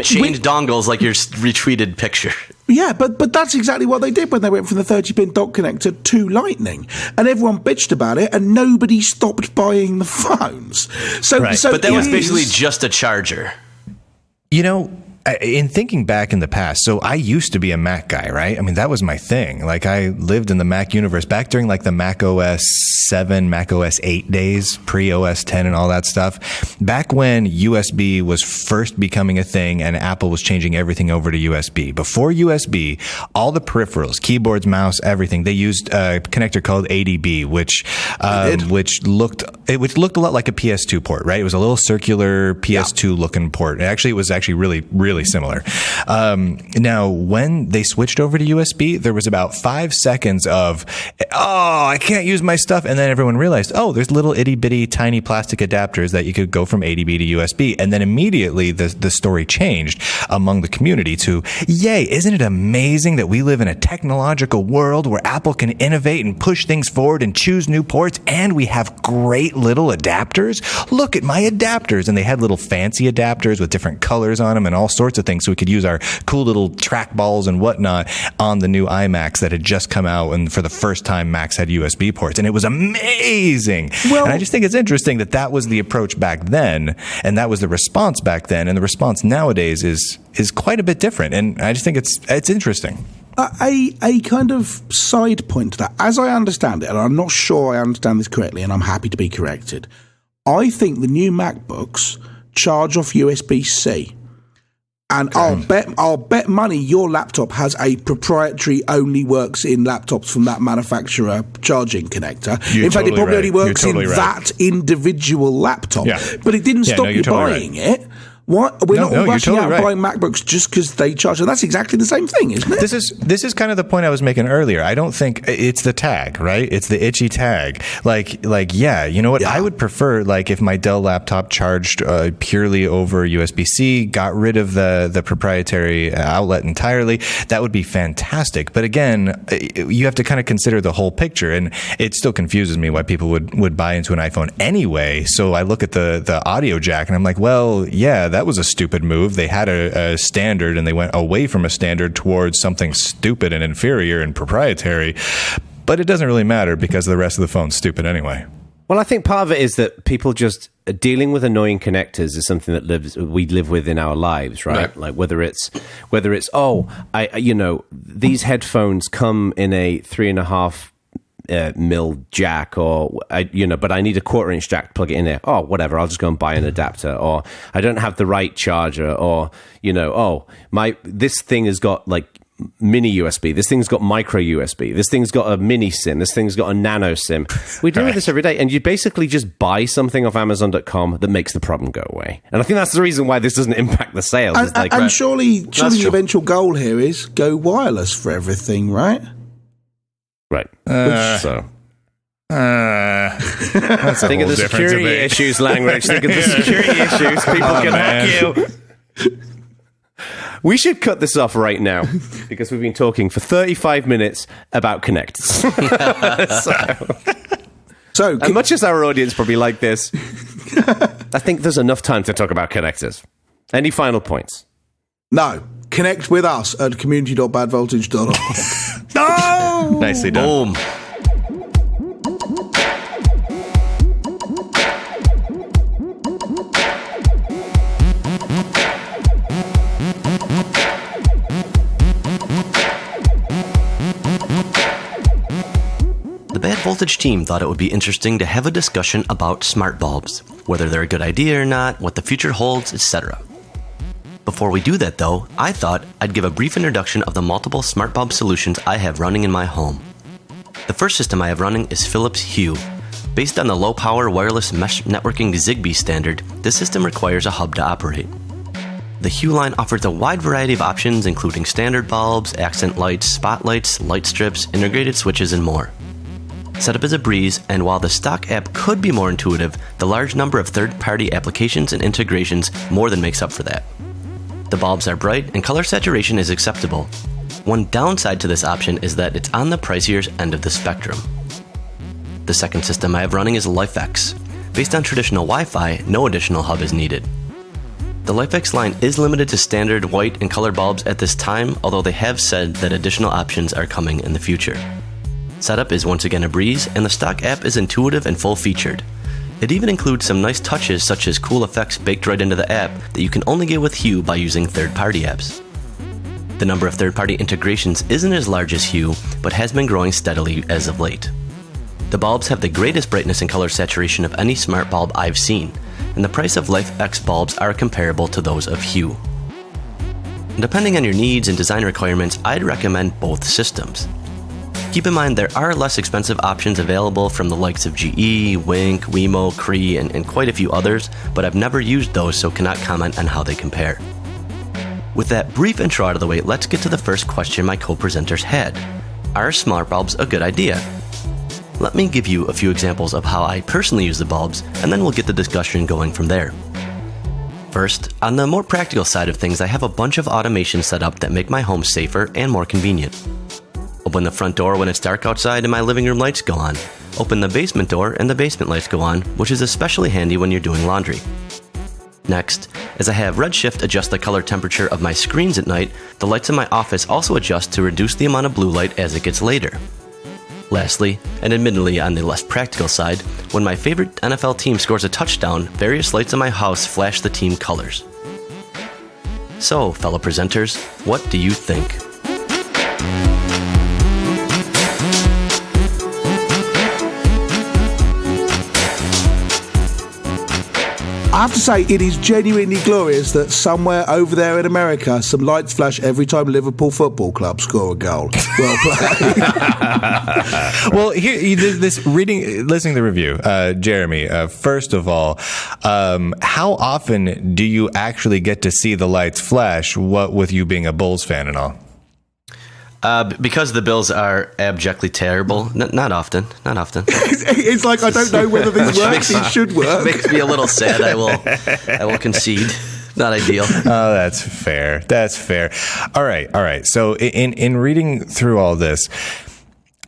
change dongles like your retweeted picture. Yeah, but that's exactly what they did when they went from the 30-pin dock connector to Lightning. And everyone bitched about it, and nobody stopped buying the phones. So, Right. so But that it was basically is- just a charger. You know, in thinking back in the past, so I used to be a Mac guy, right? I mean, that was my thing. Like, I lived in the Mac universe back during like the Mac OS 7, Mac OS 8 days, pre-OS 10 and all that stuff. Back when USB was first becoming a thing and Apple was changing everything over to USB. Before USB, all the peripherals, keyboards, mouse, everything, they used a connector called ADB, which looked a lot like a PS2 port, right? It was a little circular PS2 looking port. It was actually really similar. Now, when they switched over to USB, there was about 5 seconds of, I can't use my stuff. And then everyone realized, there's little itty bitty tiny plastic adapters that you could go from ADB to USB. And then immediately the story changed among the community to, yay, isn't it amazing that we live in a technological world where Apple can innovate and push things forward and choose new ports, and we have great little adapters? Look at my adapters. And they had little fancy adapters with different colors on them and all sorts of things, so we could use our cool little trackballs and whatnot on the new iMacs that had just come out, and for the first time Macs had USB ports, and it was amazing. Well, and I just think it's interesting that was the approach back then, and that was the response back then, and the response nowadays is quite a bit different, and I just think it's interesting. A kind of side point to that, as I understand it, and I'm not sure I understand this correctly, and I'm happy to be corrected, I think the new MacBooks charge off USB-C. And I'll bet money your laptop has a proprietary only works in laptops from that manufacturer charging connector. You're in fact, it totally probably right. only works You're totally in right. that individual laptop. Yeah. But it didn't Yeah, stop no, you you're totally buying it. What? We're not all you're rushing totally out right. buying MacBooks just because they charge. And that's exactly the same thing, isn't it? This is kind of the point I was making earlier. I don't think it's the tag, right? It's the itchy tag. Like, yeah, you know what? Yeah. I would prefer, like, if my Dell laptop charged purely over USB-C, got rid of the proprietary outlet entirely. That would be fantastic. But again, you have to kind of consider the whole picture, and it still confuses me why people would buy into an iPhone anyway. So I look at the audio jack, and I'm like, well, yeah, that was a stupid move. They had a standard, and they went away from a standard towards something stupid and inferior and proprietary. But it doesn't really matter because the rest of the phone's stupid anyway. Well, I think part of it is that people just dealing with annoying connectors is something that we live with in our lives, right? Like whether it's these headphones come in a 3.5 mil jack, but I need a 1/4-inch jack to plug it in there. Oh, whatever, I'll just go and buy an adapter. Or I don't have the right charger. Or this thing has got like mini USB. This thing's got micro USB. This thing's got a mini SIM. This thing's got a nano SIM. We deal with this every day, and you basically just buy something off Amazon.com that makes the problem go away. And I think that's the reason why this doesn't impact the sales. And surely the true. eventual goal here is go wireless for everything, right? Right. That's a Think whole of the different security debate. issues, Langridge. Think of the security issues. People can hack you. We should cut this off right now because we've been talking for 35 minutes about connectors. So, As much as our audience probably like this, I think there's enough time to talk about connectors. Any final points? no, connect with us at community.badvoltage.org. No! Nicely done. Boom. The Bad Voltage team thought it would be interesting to have a discussion about smart bulbs, whether they're a good idea or not, what the future holds, etc. Before we do that, though, I thought I'd give a brief introduction of the multiple smart bulb solutions I have running in my home. The first system I have running is Philips Hue. Based on the low-power wireless mesh networking Zigbee standard, this system requires a hub to operate. The Hue line offers a wide variety of options, including standard bulbs, accent lights, spotlights, light strips, integrated switches, and more. Setup is a breeze, and while the stock app could be more intuitive, the large number of third-party applications and integrations more than makes up for that. The bulbs are bright and color saturation is acceptable. One downside to this option is that it's on the pricier end of the spectrum. The second system I have running is LifX. Based on traditional Wi-Fi, no additional hub is needed. The LifX line is limited to standard white and color bulbs at this time, although they have said that additional options are coming in the future. Setup is once again a breeze, and the stock app is intuitive and full-featured. It even includes some nice touches such as cool effects baked right into the app that you can only get with Hue by using third-party apps. The number of third-party integrations isn't as large as Hue, but has been growing steadily as of late. The bulbs have the greatest brightness and color saturation of any smart bulb I've seen, and the price of LifX bulbs are comparable to those of Hue. Depending on your needs and design requirements, I'd recommend both systems. Keep in mind there are less expensive options available from the likes of GE, Wink, Wemo, Cree, and quite a few others, but I've never used those, so cannot comment on how they compare. With that brief intro out of the way, let's get to the first question my co-presenters had. Are smart bulbs a good idea? Let me give you a few examples of how I personally use the bulbs, and then we'll get the discussion going from there. First, on the more practical side of things, I have a bunch of automation set up that make my home safer and more convenient. Open the front door when it's dark outside and my living room lights go on. Open the basement door and the basement lights go on, which is especially handy when you're doing laundry. Next, as I have Redshift adjust the color temperature of my screens at night, the lights in my office also adjust to reduce the amount of blue light as it gets later. Lastly, and admittedly on the less practical side, when my favorite NFL team scores a touchdown, various lights in my house flash the team colors. So, fellow presenters, what do you think? I have to say, it is genuinely glorious that somewhere over there in America, some lights flash every time Liverpool Football Club score a goal. Well played. Well, listening to the review, Jeremy, first of all, how often do you actually get to see the lights flash, what with you being a Bulls fan and all? Because the Bills are abjectly terrible. Not often. It's like, I don't know whether this works. It should work. Makes me a little sad. I will concede. Not ideal. Oh, that's fair. All right. So in reading through all this,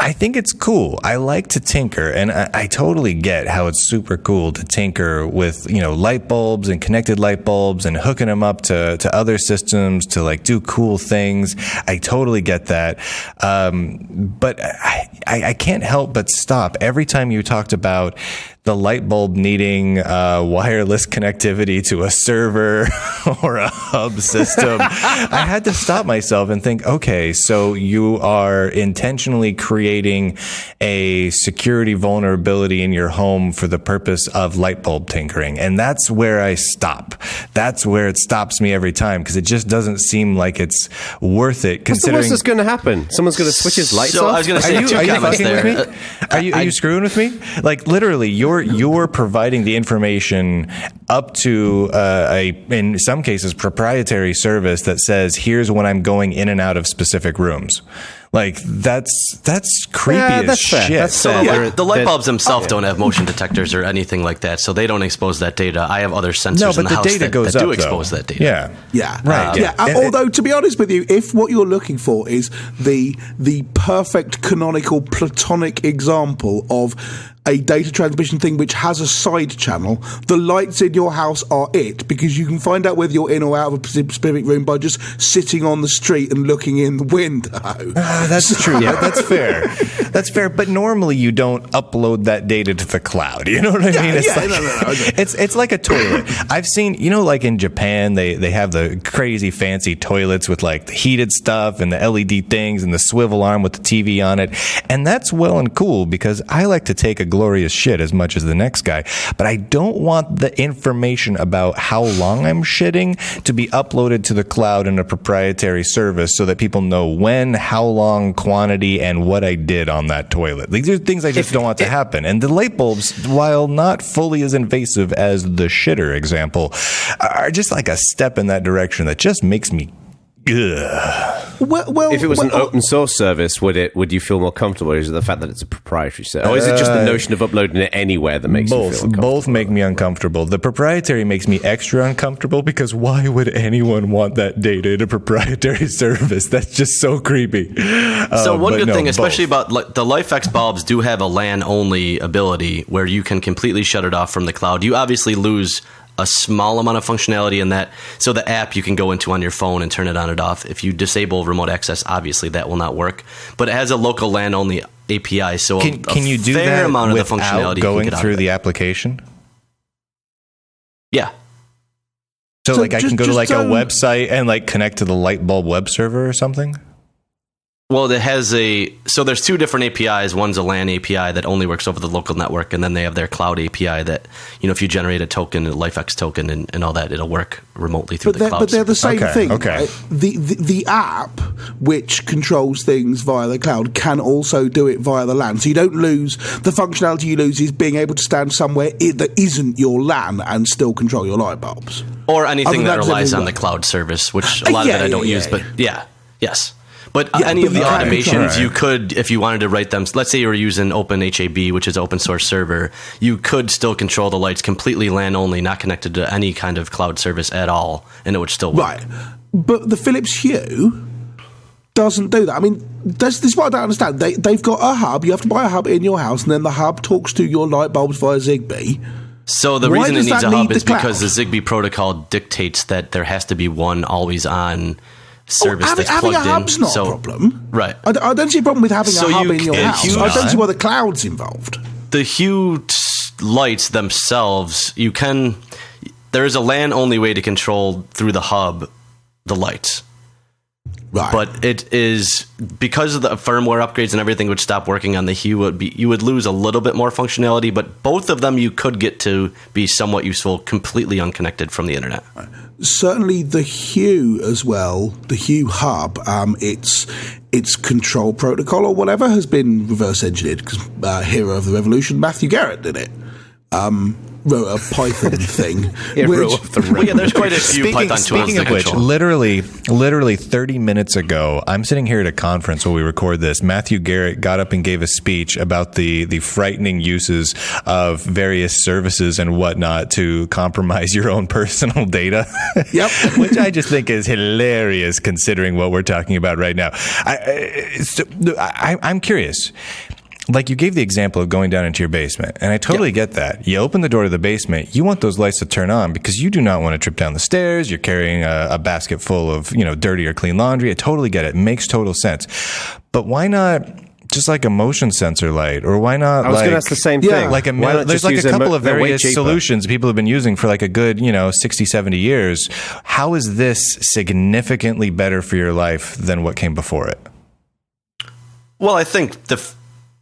I think it's cool. I like to tinker, and I totally get how it's super cool to tinker with, light bulbs and connected light bulbs and hooking them up to other systems to like do cool things. I totally get that. But I can't help but stop every time you talked about the light bulb needing wireless connectivity to a server or a hub system. I had to stop myself and think, okay, so you are intentionally creating a security vulnerability in your home for the purpose of light bulb tinkering. And that's where I stop. That's where it stops me every time, because it just doesn't seem like it's worth it. Considering what's the worst that's going to happen? Someone's going to switch his lights off? I was going to say, two comments there. Are you screwing with me? Like, literally, you're providing the information up to in some cases, proprietary service that says, here's when I'm going in and out of specific rooms. Like, that's creepy as shit. That's fair. The light bulbs themselves don't have motion detectors or anything like that, so they don't expose that data. I have other sensors in the house that do expose that data. Yeah. Right. Although, to be honest with you, if what you're looking for is the perfect canonical platonic example of a data transmission thing which has a side channel, the lights in your house are it, because you can find out whether you're in or out of a specific room by just sitting on the street and looking in the window. That's true. Yeah, that's fair. That's fair. But normally you don't upload that data to the cloud. You know what I mean? It's like a toilet. I've seen, like in Japan, they have the crazy fancy toilets with like the heated stuff and the LED things and the swivel arm with the TV on it. And that's well and cool, because I like to take a glorious shit as much as the next guy, but I don't want the information about how long I'm shitting to be uploaded to the cloud in a proprietary service so that people know when, how long, quantity, and what I did on that toilet. These are things I just don't want to happen. And the light bulbs, while not fully as invasive as the shitter example, are just like a step in that direction that just makes me Well, if it was an open source service, would you feel more comfortable? Or is it the fact that it's a proprietary service? Or is it just the notion of uploading it anywhere that makes you feel uncomfortable? Both make me uncomfortable. The proprietary makes me extra uncomfortable because why would anyone want that data in a proprietary service? That's just so creepy. So one good thing, especially about the LifX bulbs, do have a LAN-only ability where you can completely shut it off from the cloud. You obviously lose a small amount of functionality in that. So the app you can go into on your phone and turn it on and off. If you disable remote access, obviously that will not work. But it has a local LAN only API, so can you do fair that amount of the without functionality going you can get through out of the it. application? Yeah. So like I can go to like a just website and like connect to the Lightbulb web server or something? Well, it has so there's two different APIs. One's a LAN API that only works over the local network, and then they have their cloud API that, if you generate a token, a LifX token, and all that, it'll work remotely through the cloud. But they're the same thing. Okay. Right? The app, which controls things via the cloud, can also do it via the LAN. So you don't lose, the functionality you lose is being able to stand somewhere that isn't your LAN and still control your light bulbs. Or anything that relies on the cloud service, which a lot of it I don't use, but yes. But any of the automations, you could, if you wanted to write them, let's say you were using OpenHAB, which is an open source server, you could still control the lights completely LAN only, not connected to any kind of cloud service at all, and it would still work. Right. But the Philips Hue doesn't do that. I mean, this is what I don't understand. They've got a hub. You have to buy a hub in your house, and then the hub talks to your light bulbs via Zigbee. So the reason it needs a hub is because the Zigbee protocol dictates that there has to be one always-on service that's plugged in. Having a hub's not a problem. Right. I don't see a problem with having a hub in your house. I don't see why the cloud's involved. The Hue lights themselves, there is a LAN-only way to control through the hub the lights. Right. But it is, because of the firmware upgrades and everything would stop working on the Hue, you would lose a little bit more functionality, but both of them you could get to be somewhat useful, completely unconnected from the internet. Right. Certainly the Hue as well, the Hue hub, its control protocol or whatever has been reverse engineered because Hero of the Revolution, Matthew Garrett did it. Wrote a Python thing. There's quite a few Python tools. Speaking of which, literally 30 minutes ago, I'm sitting here at a conference while we record this. Matthew Garrett got up and gave a speech about the frightening uses of various services and whatnot to compromise your own personal data. Yep. Which I just think is hilarious considering what we're talking about right now. I'm curious. Like you gave the example of going down into your basement, and I totally get that. You open the door to the basement, you want those lights to turn on because you do not want to trip down the stairs. You're carrying a basket full of dirty or clean laundry. I totally get it. It makes total sense. But why not just like a motion sensor light, or why not? I was going to ask the same thing. Like there's like a couple of various solutions people have been using for like a good 60, 70 years. How is this significantly better for your life than what came before it? Well, I think the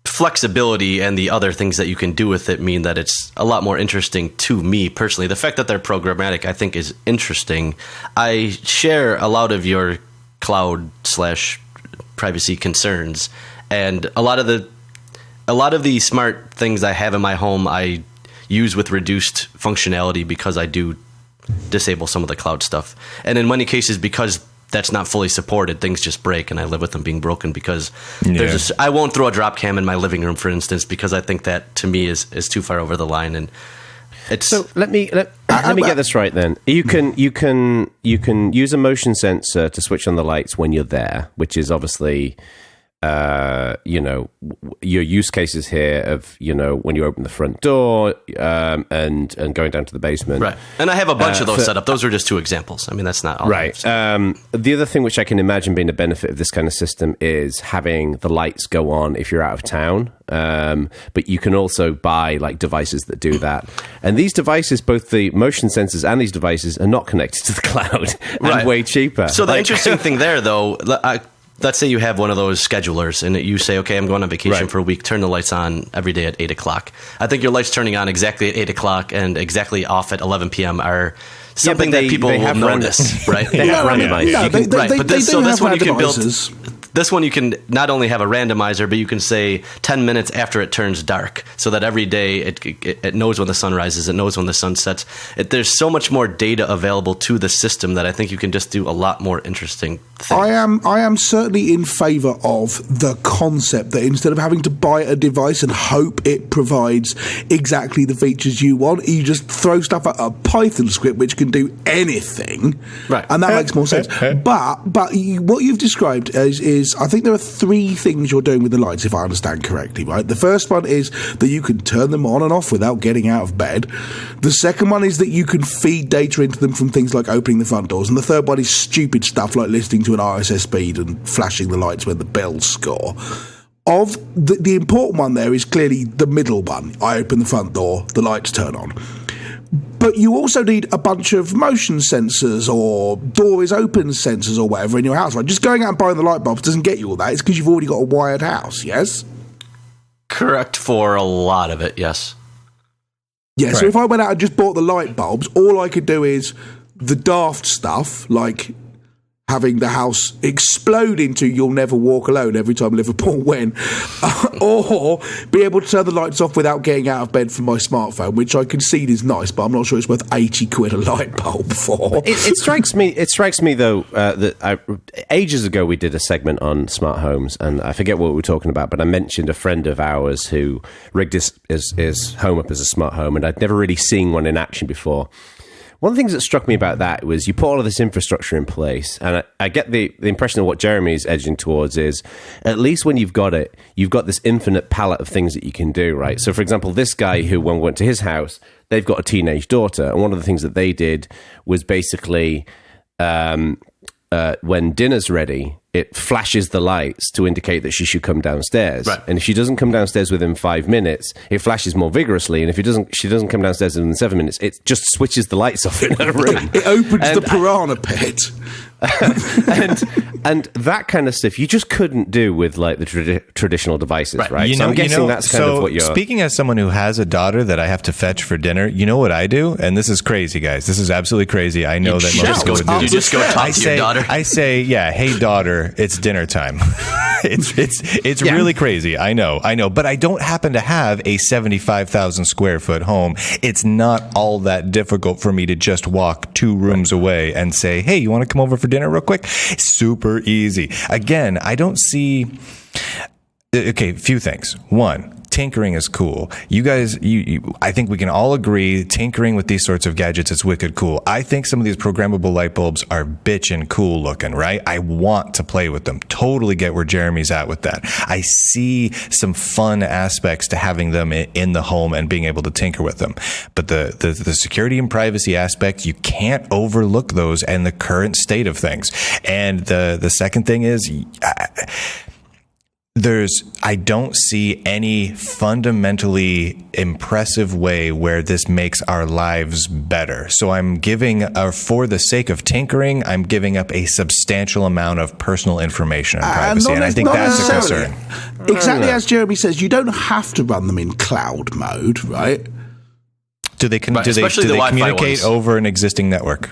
flexibility and the other things that you can do with it mean that it's a lot more interesting to me personally. The fact that they're programmatic, I think, is interesting. I share a lot of your cloud/privacy concerns, and a lot of the smart things I have in my home I use with reduced functionality because I do disable some of the cloud stuff, and in many cases because that's not fully supported, things just break, and I live with them being broken because I won't throw a drop cam in my living room, for instance, because I think that to me is too far over the line. And it's so let me get this right then. You can use a motion sensor to switch on the lights when you're there, which is obviously your use cases here of when you open the front door and going down to the basement, right? And I have a bunch of those set up. Those are just two examples. I mean, that's not all right. The other thing which I can imagine being a benefit of this kind of system is having the lights go on if you're out of town. But you can also buy like devices that do that, and these devices, both the motion sensors and these devices, are not connected to the cloud and way cheaper. So the interesting thing there, though. let's say you have one of those schedulers and you say, okay, I'm going on vacation Right. for a week, turn the lights on every day at 8 o'clock. I think your lights turning on exactly at 8 o'clock and exactly off at 11 p.m. are something that people will notice, right? They have randomized. No, But this one you can build. devices. This one you can not only have a randomizer, but you can say 10 minutes after it turns dark, so that every day it knows when the sun rises, it knows when the sun sets. There's so much more data available to the system that I think you can just do a lot more interesting things. I am certainly in favour of the concept that instead of having to buy a device and hope it provides exactly the features you want, you just throw stuff at a Python script which can do anything, right? And that makes more sense. But what you've described is I think there are three things you're doing with the lights, if I understand correctly, right? The first one is that you can turn them on and off without getting out of bed. The second one is that you can feed data into them from things like opening the front doors. And the third one is stupid stuff like listening to an RSS feed and flashing the lights when the bells score. Of the important one there is clearly the middle one. I open the front door, the lights turn on. But you also need a bunch of motion sensors or door is open sensors or whatever in your house, right? Just going out and buying the light bulbs doesn't get you all that. It's because you've already got a wired house, yes? Correct for a lot of it, yes. Yeah, Right. so if I went out and just bought the light bulbs, all I could do is the daft stuff, like having the house explode into "You'll Never Walk Alone" every time Liverpool win, or be able to turn the lights off without getting out of bed from my smartphone, which I concede is nice, but I'm not sure it's worth 80 quid a light bulb for. It strikes me though that ages ago we did a segment on smart homes, and I forget what we were talking about, but I mentioned a friend of ours who rigged his home up as a smart home, and I'd never really seen one in action before. One of the things that struck me about that was you put all of this infrastructure in place, and I get the impression of what Jeremy's edging towards is, at least when you've got it, you've got this infinite palette of things that you can do, right? So, for example, this guy who, when we went to his house, they've got a teenage daughter, and one of the things that they did was basically, when dinner's ready, it flashes the lights to indicate that she should come downstairs. Right. And if she doesn't come downstairs within 5 minutes, it flashes more vigorously. And if she doesn't come downstairs within 7 minutes, it just switches the lights off in her room. It opens the piranha pit. and that kind of stuff you just couldn't do with like the traditional devices, right? So I'm guessing that's kind of what you're... Speaking as someone who has a daughter that I have to fetch for dinner, you know what I do? And this is crazy, guys. This is absolutely crazy. I know that most people would do. You just go talk to your daughter? I say, yeah, hey, daughter, it's dinner time. It's really crazy. I know. But I don't happen to have a 75,000 square foot home. It's not all that difficult for me to just walk 2 rooms away and say, hey, you want to come over for dinner real quick? Super easy. Again, I don't see... Okay, a few things. One, tinkering is cool. You guys, I think we can all agree tinkering with these sorts of gadgets is wicked cool. I think some of these programmable light bulbs are bitchin' cool looking, right? I want to play with them. Totally get where Jeremy's at with that. I see some fun aspects to having them in the home and being able to tinker with them. But the security and privacy aspect, you can't overlook those and the current state of things. And the second thing is... I don't see any fundamentally impressive way where this makes our lives better. So I'm for the sake of tinkering, I'm giving up a substantial amount of personal information and privacy. And I think that's a concern. Exactly as Jeremy says, you don't have to run them in cloud mode, right? Do they communicate over an existing network?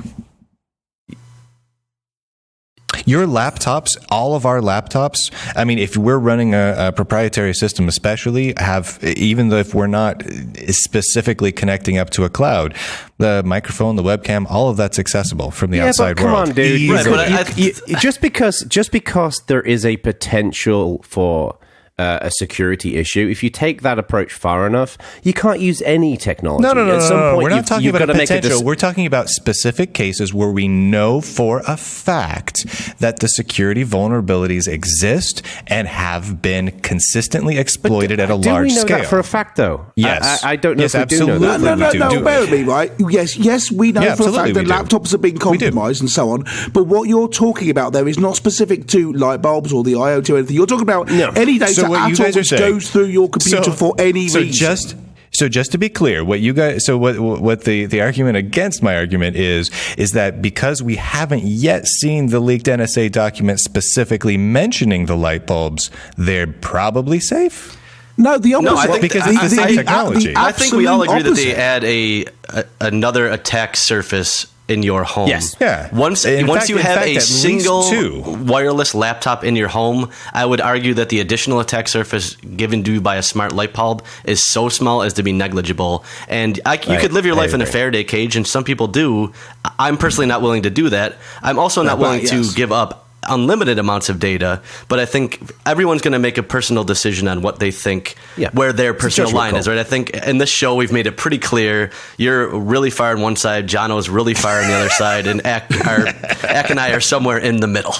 Your laptops, all of our laptops, I mean, if we're running a proprietary system especially, even though if we're not specifically connecting up to a cloud, the microphone, the webcam, all of that's accessible from the outside world. Come on, dude. Right, just because there is a potential for... a security issue. If you take that approach far enough, you can't use any technology. No. At some point, we're not talking about potential. We're We're talking about specific cases where we know for a fact that the security vulnerabilities exist and have been consistently exploited at a large scale. Do we know that for a fact, though? Yes. I don't know yes, if we do know that. No, bear with me, right? Yes, we know for a fact that laptops have been compromised and so on, but what you're talking about there is not specific to light bulbs or the IoT or anything. You're talking about any data at all which goes through your computer for any reason. So just to be clear, what the argument against my argument is that because we haven't yet seen the leaked NSA document specifically mentioning the light bulbs, they're probably safe? No, the opposite. No, I think because it's the same technology. I think we all agree that opposite. they add another attack surface in your home. Yes. Yeah. Once you have a single wireless laptop in your home, I would argue that the additional attack surface given to you by a smart light bulb is so small as to be negligible. And you could live your life in a Faraday cage, and some people do. I'm personally not willing to do that. I'm also not willing to give up unlimited amounts of data, but I think everyone's going to make a personal decision on what they think, where their personal line is, right? I think in this show we've made it pretty clear you're really far on one side, Jono's really far on the other side, and Ack and I are somewhere in the middle,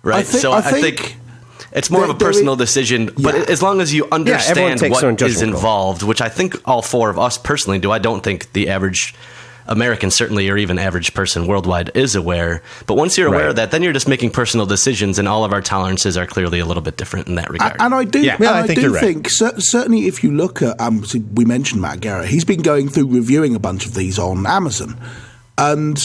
right? I think it's more of a personal decision, but as long as you understand what is involved, which I think all four of us personally do, I don't think the average American certainly, or even average person worldwide, is aware. But once you're aware of that, then you're just making personal decisions, and all of our tolerances are clearly a little bit different in that regard. And I do, I think you're right. Certainly if you look at, we mentioned Matt Garrett, he's been going through reviewing a bunch of these on Amazon. And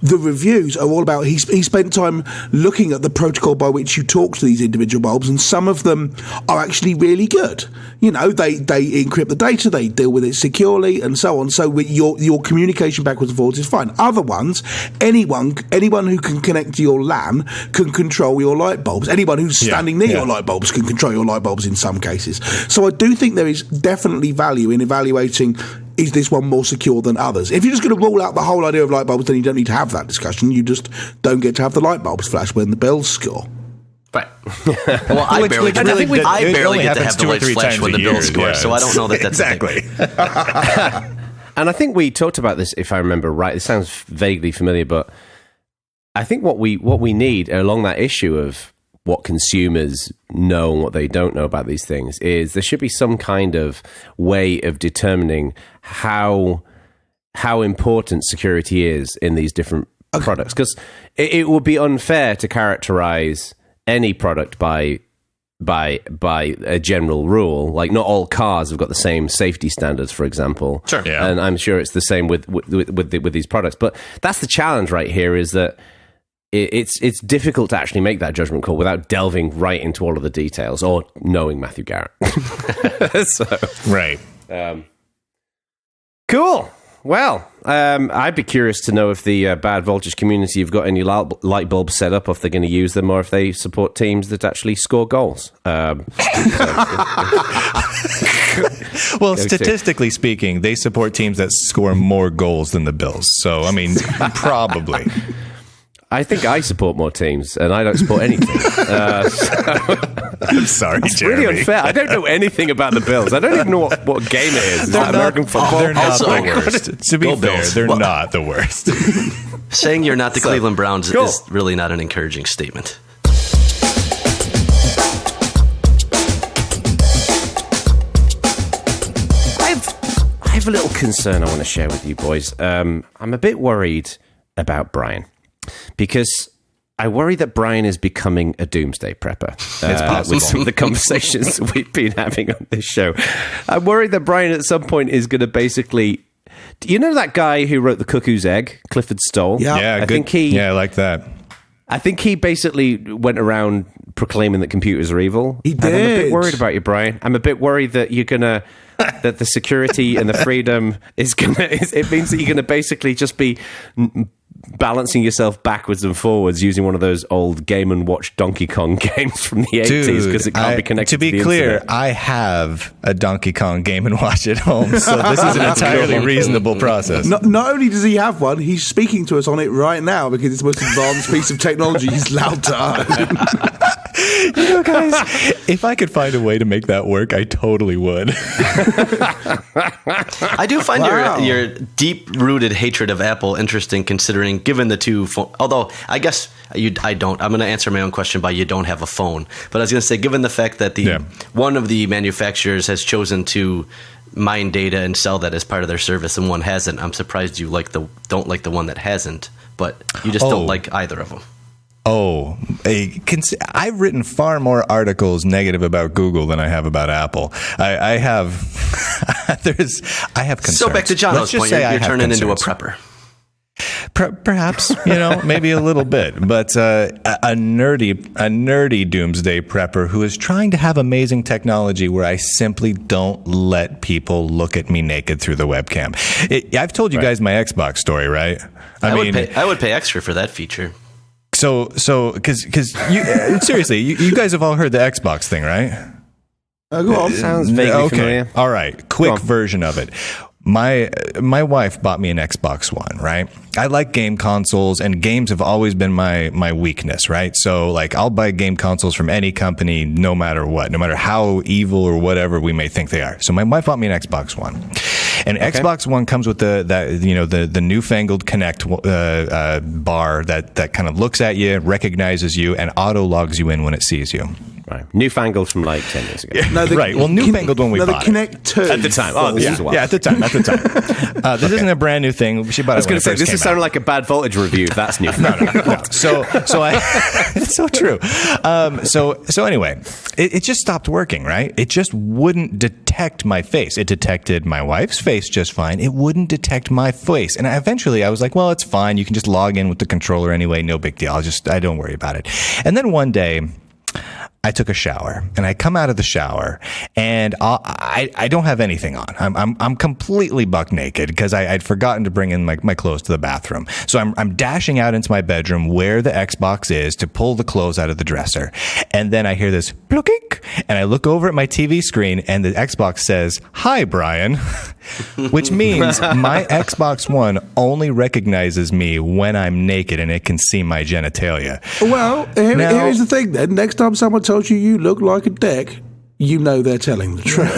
the reviews are all about, he spent time looking at the protocol by which you talk to these individual bulbs, and some of them are actually really good. You know, they encrypt the data, they deal with it securely, and so on. So your communication backwards and forwards is fine. Other ones, anyone who can connect to your LAN can control your light bulbs. Anyone who's standing near your light bulbs can control your light bulbs in some cases. So I do think there is definitely value in evaluating, is this one more secure than others? If you're just going to rule out the whole idea of light bulbs, then you don't need to have that discussion. You just don't get to have the light bulbs flash when the bells score. Right. Well, I barely get to have the lights flash when the bills score, so I don't know that that's exactly. And I think we talked about this, if I remember right. It sounds vaguely familiar, but I think what we need along that issue of what consumers know and what they don't know about these things is there should be some kind of way of determining how important security is in these different products, because it would be unfair to characterize any product by a general rule. Like, not all cars have got the same safety standards, for example. Sure. Yeah. And I'm sure it's the same with these products. But that's the challenge right here, is that it's difficult to actually make that judgment call without delving right into all of the details or knowing Matthew Garrett. Right. Cool. Well, I'd be curious to know if the Bad Voltage community have got any light bulbs set up, or if they're going to use them, or if they support teams that actually score goals. Well, statistically speaking, they support teams that score more goals than the Bills. So, I mean, probably. I think I support more teams, and I don't support any team. I'm sorry, it's Jeremy. Really unfair. I don't know anything about the Bills. I don't even know what game it is. It's not American football. They're not the worst. To be fair, they're not the worst. Saying you're not the Cleveland Browns is really not an encouraging statement. I have a little concern I want to share with you boys. I'm a bit worried about Bryan, because I worry that Bryan is becoming a doomsday prepper. It's possible. With some of the conversations we've been having on this show. I'm worried that Bryan at some point is going to basically... You know that guy who wrote The Cuckoo's Egg, Clifford Stoll? Yeah, I like that. I think he basically went around proclaiming that computers are evil. He did. And I'm a bit worried about you, Bryan. I'm a bit worried that you're going to... that the security and the freedom is going to... It means that you're going to basically just be... balancing yourself backwards and forwards using one of those old Game & Watch Donkey Kong games from the 80s, because it can't be connected to the To be clear, internet. I have a Donkey Kong Game & Watch at home, so this is an entirely reasonable process. Not only does he have one, he's speaking to us on it right now, because it's the most advanced piece of technology he's allowed to own. You know, guys, if I could find a way to make that work, I totally would. I do find your deep-rooted hatred of Apple interesting, considering given the two... although, I guess I don't. I'm going to answer my own question by you don't have a phone. But I was going to say, given the fact that one of the manufacturers has chosen to mine data and sell that as part of their service and one hasn't, I'm surprised you don't like the one that hasn't. But you just don't like either of them. I've written far more articles negative about Google than I have about Apple. I have concerns. So back to Jono's point, you're turning into a prepper. Perhaps, maybe a little bit, but a nerdy doomsday prepper who is trying to have amazing technology where I simply don't let people look at me naked through the webcam. I've told you guys my Xbox story, right? I would pay extra for that feature. So, because seriously, you guys have all heard the Xbox thing, right? Go on. Sounds vaguely familiar. All right, quick version of it. My wife bought me an Xbox One, right? I like game consoles, and games have always been my weakness, right? So, like, I'll buy game consoles from any company, no matter what, no matter how evil or whatever we may think they are. So, my wife bought me an Xbox One, and Xbox One comes with the newfangled Connect bar that kind of looks at you, recognizes you, and auto logs you in when it sees you. Right. Newfangled from like 10 years ago. Right. Well, newfangled when we bought the Connect 2. At the time. Oh, this is a while. Yeah, at the time. This isn't a brand new thing. She bought it. I was going to say, this is sounding like a bad voltage review. That's new. No. So it's so true. So anyway, it just stopped working, right? It just wouldn't detect my face. It detected my wife's face just fine. It wouldn't detect my face. And eventually I was like, well, it's fine. You can just log in with the controller anyway. No big deal. I don't worry about it. And then one day, I took a shower, and I come out of the shower, and I don't have anything on. I'm completely buck naked because I'd forgotten to bring in my clothes to the bathroom. So I'm dashing out into my bedroom where the Xbox is to pull the clothes out of the dresser, and then I hear this plukink, and I look over at my TV screen, and the Xbox says, "Hi, Brian," which means my Xbox One only recognizes me when I'm naked, and it can see my genitalia. Well, here's the thing then. Next time someone tells you look like a dick, you know they're telling the truth.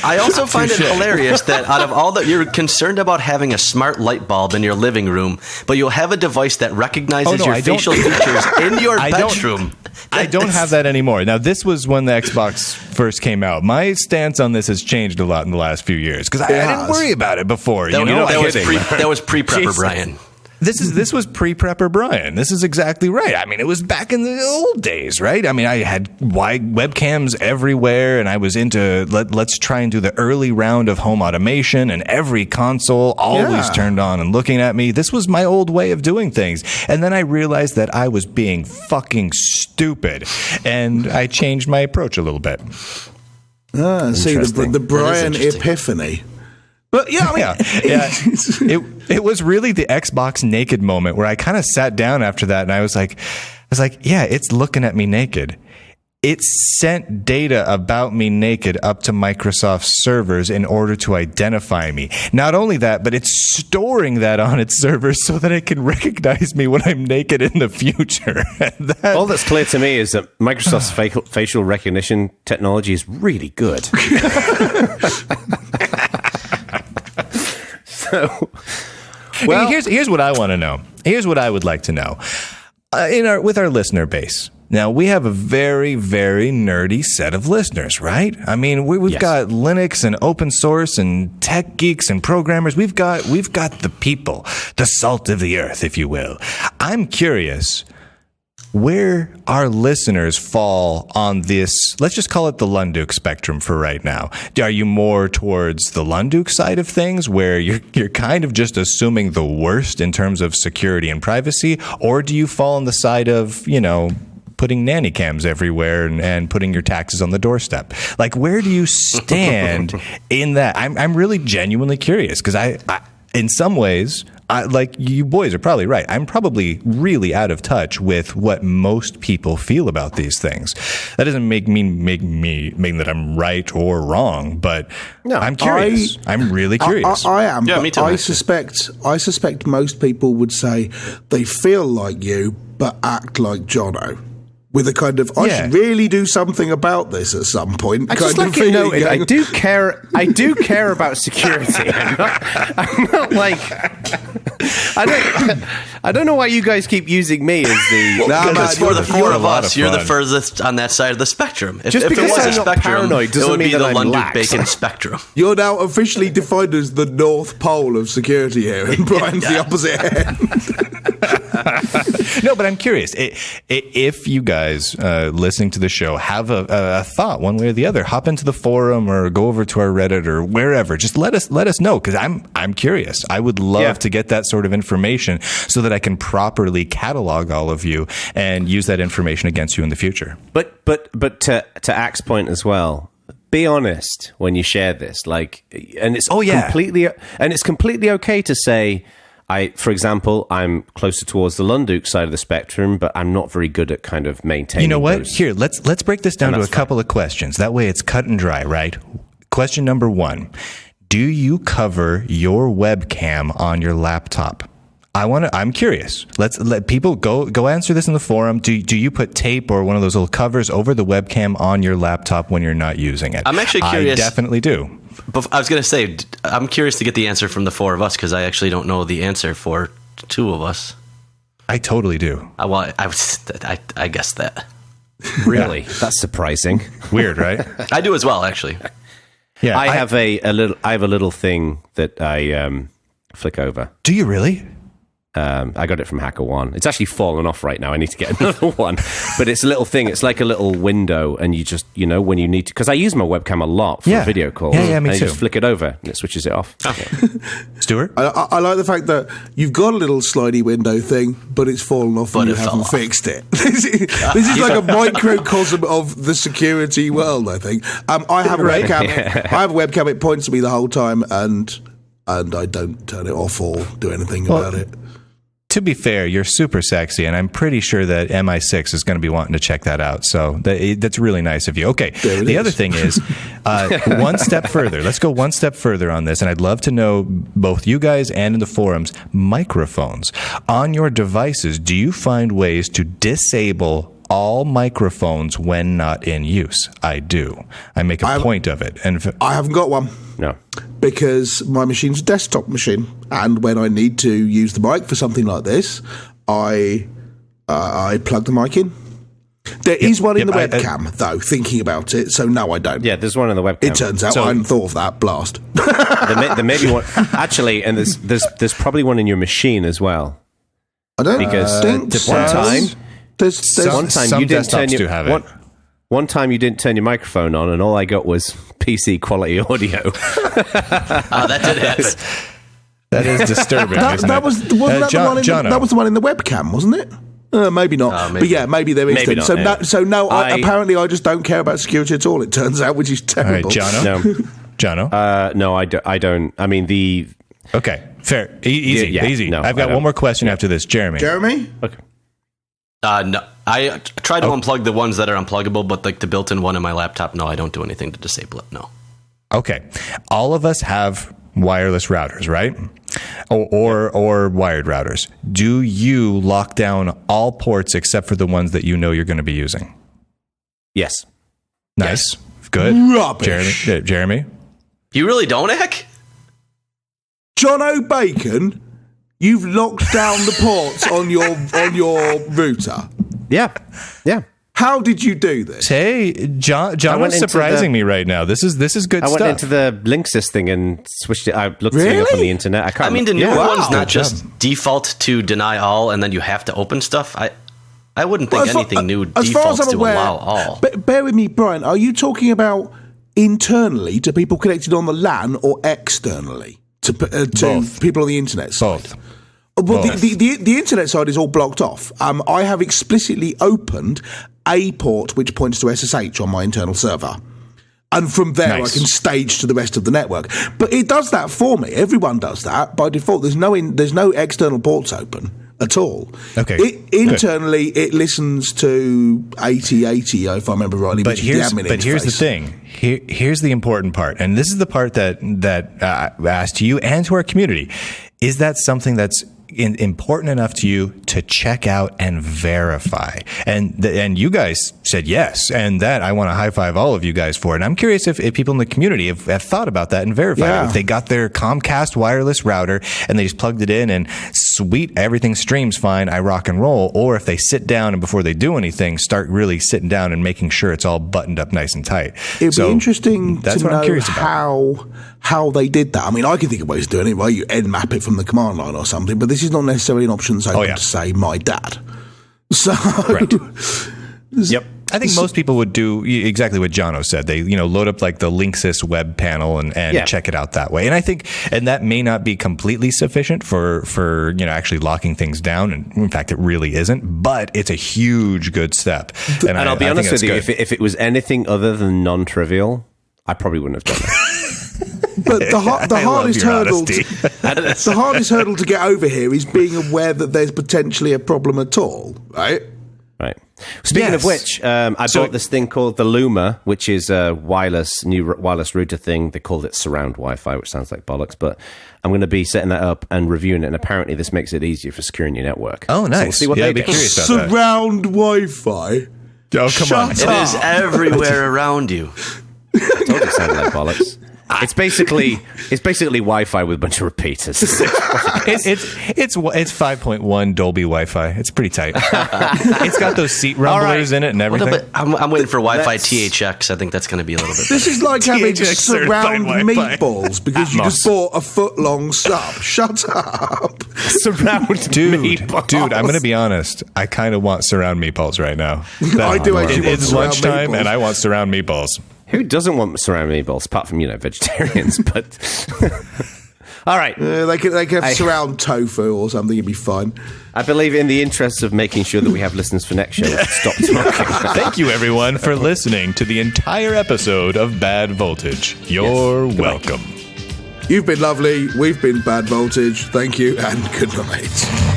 I also find it hilarious that out of all that, you're concerned about having a smart light bulb in your living room, but you'll have a device that recognizes your facial features in your bedroom. I don't have that anymore. Now, this was when the Xbox first came out. My stance on this has changed a lot in the last few years because I didn't worry about it before. That was pre-prepper Brian. This was pre-prepper Brian. This is exactly right. I mean, it was back in the old days, right? I mean, I had wide webcams everywhere, and I was into let's try and do the early round of home automation, and every console always turned on and looking at me. This was my old way of doing things. And then I realized that I was being fucking stupid, and I changed my approach a little bit. See, the Brian epiphany. But it was really the Xbox naked moment where I kind of sat down after that, and I was like, yeah, it's looking at me naked. It sent data about me naked up to Microsoft's servers in order to identify me. Not only that, but it's storing that on its servers so that it can recognize me when I'm naked in the future. All that's clear to me is that Microsoft's facial recognition technology is really good. Well, here's what I want to know. Here's what I would like to know. With our listener base. Now, we have a very, very nerdy set of listeners, right? I mean, we've got Linux and open source and tech geeks and programmers. We've got the people, the salt of the earth, if you will. I'm curious where our listeners fall on this, let's just call it the Lunduke spectrum for right now. Are you more towards the Lunduke side of things, where you're kind of just assuming the worst in terms of security and privacy, or do you fall on the side of, putting nanny cams everywhere and putting your taxes on the doorstep? Like, where do you stand in that? I'm really genuinely curious, because I in some ways, like, you boys are probably right. I'm probably really out of touch with what most people feel about these things. That doesn't make that I'm right or wrong, but no, I'm curious. I'm really curious. I am. Yeah, me too. I suspect most people would say they feel like you, but act like Jono. With a kind of, I should really do something about this at some point. I just like it noted. I do care about security. I'm not like. I don't know why you guys keep using me as the. Because it's for the four of us. You're the fun. furthest on that side of the spectrum. If Just it because was a I'm not spectrum, paranoid it doesn't would mean be that the I'm Lunduke lax. Bacon spectrum. You're now officially defined as the North Pole of security here, and Brian's the opposite end. No, but I'm curious. If you guys listening to the show have a thought one way or the other, hop into the forum or go over to our Reddit or wherever. Just let us know, because I'm curious. I would love to get that sort of information so that I can properly catalog all of you and use that information against you in the future. But to Ack's point as well, be honest when you share this. It's completely okay to say, for example, I'm closer towards the Lunduke side of the spectrum, but I'm not very good at kind of maintaining. You know what? those. Here, let's break this down to a couple of questions. That way, it's cut and dry, right? Question number 1: do you cover your webcam on your laptop? I'm curious. Let people go answer this in the forum. Do you put tape or one of those little covers over the webcam on your laptop when you're not using it? I'm actually curious. I definitely do. But I was going to say, I'm curious to get the answer from the four of us, because I actually don't know the answer for two of us. I totally do. I guess that. Really? That's surprising. Weird, right? I do as well, actually. Yeah. I have a little thing that I flick over. Do you really? I got it from HackerOne. It's actually fallen off right now. I need to get another one. But it's a little thing. It's like a little window, and you just, when you need to... Because I use my webcam a lot for video calls. Yeah, me and too. You just flick it over, and it switches it off. Okay. Stuart? I like the fact that you've got a little slidey window thing, but it's fallen off and you haven't fixed it. This is like a microcosm of the security world, I think. I have a webcam. I have a webcam. It points to me the whole time, and I don't turn it off or do anything about it. To be fair, you're super sexy, and I'm pretty sure that MI6 is going to be wanting to check that out. So that's really nice of you. Okay, the other thing is, one step further. Let's go one step further on this, and I'd love to know, both you guys and in the forums, microphones. On your devices, do you find ways to disable all microphones when not in use? I do. I make a point of it. And I haven't got one. No. Because my machine's a desktop machine, and when I need to use the mic for something like this, I plug the mic in. There is one in the webcam, though, thinking about it, so no, I don't. Yeah, there's one in the webcam. It turns out I hadn't thought of that. Blast. There may be one. Actually, and there's probably one in your machine as well. I don't because think one time... Some you didn't turn desktops do have it. One time you didn't turn your microphone on, and all I got was PC quality audio. That did happen. That is disturbing. That was the one in the webcam, wasn't it? Maybe not. But yeah, maybe there is. Maybe not, apparently I just don't care about security at all. It turns out, which is terrible. All right, Jono. Jono. No, I don't. I mean Okay, fair, easy. No, I've got one more question after this, Jeremy. Okay. No, I try to unplug the ones that are unpluggable, but like the built-in one in my laptop, no, I don't do anything to disable it. No. Okay, all of us have wireless routers, right? Or wired routers. Do you lock down all ports except for the ones that you know you're going to be using? Yes. Nice. Yes. Good. Rubbish. Jeremy? You really don't, Eck? Jono Bacon, you've locked down the ports on your router. Yeah. How did you do this? Hey, John is surprising me right now. This is good stuff. I went into the Linksys thing and switched it. I looked it up on the internet. The new one's not just default to deny all, and then you have to open stuff. I wouldn't think anything new defaults to allow all. But bear with me, Brian. Are you talking about internally to people connected on the LAN or externally to people on the internet side? Both. Well, the internet side is all blocked off. I have explicitly opened a port which points to SSH on my internal server. And from there, I can stage to the rest of the network. But it does that for me. Everyone does that by default. There's no external ports open at all. Okay. Internally, it listens to 8080, if I remember rightly. But here's the thing. Here's the important part, and this is the part that I asked to you and to our community. Is that something that's important enough to you to check out and verify? And you guys said yes, and that I want to high five all of you guys for it. And I'm curious if people in the community have thought about that and verified it. If they got their Comcast wireless router and they just plugged it in and sweet, everything streams fine, I rock and roll, or if they sit down and before they do anything, start really sitting down and making sure it's all buttoned up nice and tight. It'd be interesting to know how they did that. I mean, I can think of ways of doing it, right? You nmap it from the command line or something, but this is not necessarily an option that's open to say my dad. So, yep. I think most people would do exactly what Jono said. They, load up like the Linksys web panel and check it out that way. And I think, and that may not be completely sufficient for actually locking things down. And in fact, it really isn't, but it's a huge good step. And I'll be honest with you, if it was anything other than non-trivial, I probably wouldn't have done it. But the hardest hurdle to get over here is being aware that there's potentially a problem at all, right? Right. Speaking of which, I bought this thing called the Luma, which is a new wireless router thing. They called it surround Wi-Fi, which sounds like bollocks, but I'm going to be setting that up and reviewing it, and apparently this makes it easier for securing your network. Oh, nice. So we'll see what they do. Surround Wi-Fi? Oh, come on. It is everywhere around you. I told you it sounded like bollocks. It's basically Wi-Fi with a bunch of repeaters. It's 5.1 Dolby Wi-Fi. It's pretty tight. It's got those seat rumblers in it and everything. I'm waiting for Wi-Fi THX. I think that's going to be a little bit. This is like having surround Meatballs because you just bought a foot-long sub. Shut up. Surround Meatballs. Dude, I'm going to be honest. I kind of want surround Meatballs right now. I do actually want It's surround lunchtime meatballs. And I want surround Meatballs. Who doesn't want surround meatballs, apart from, vegetarians? But all right. They could have surround tofu or something. It'd be fun. I believe in the interests of making sure that we have listeners for next show, stop talking. Thank you, everyone, for listening to the entire episode of Bad Voltage. You're welcome. You've been lovely. We've been Bad Voltage. Thank you and good night.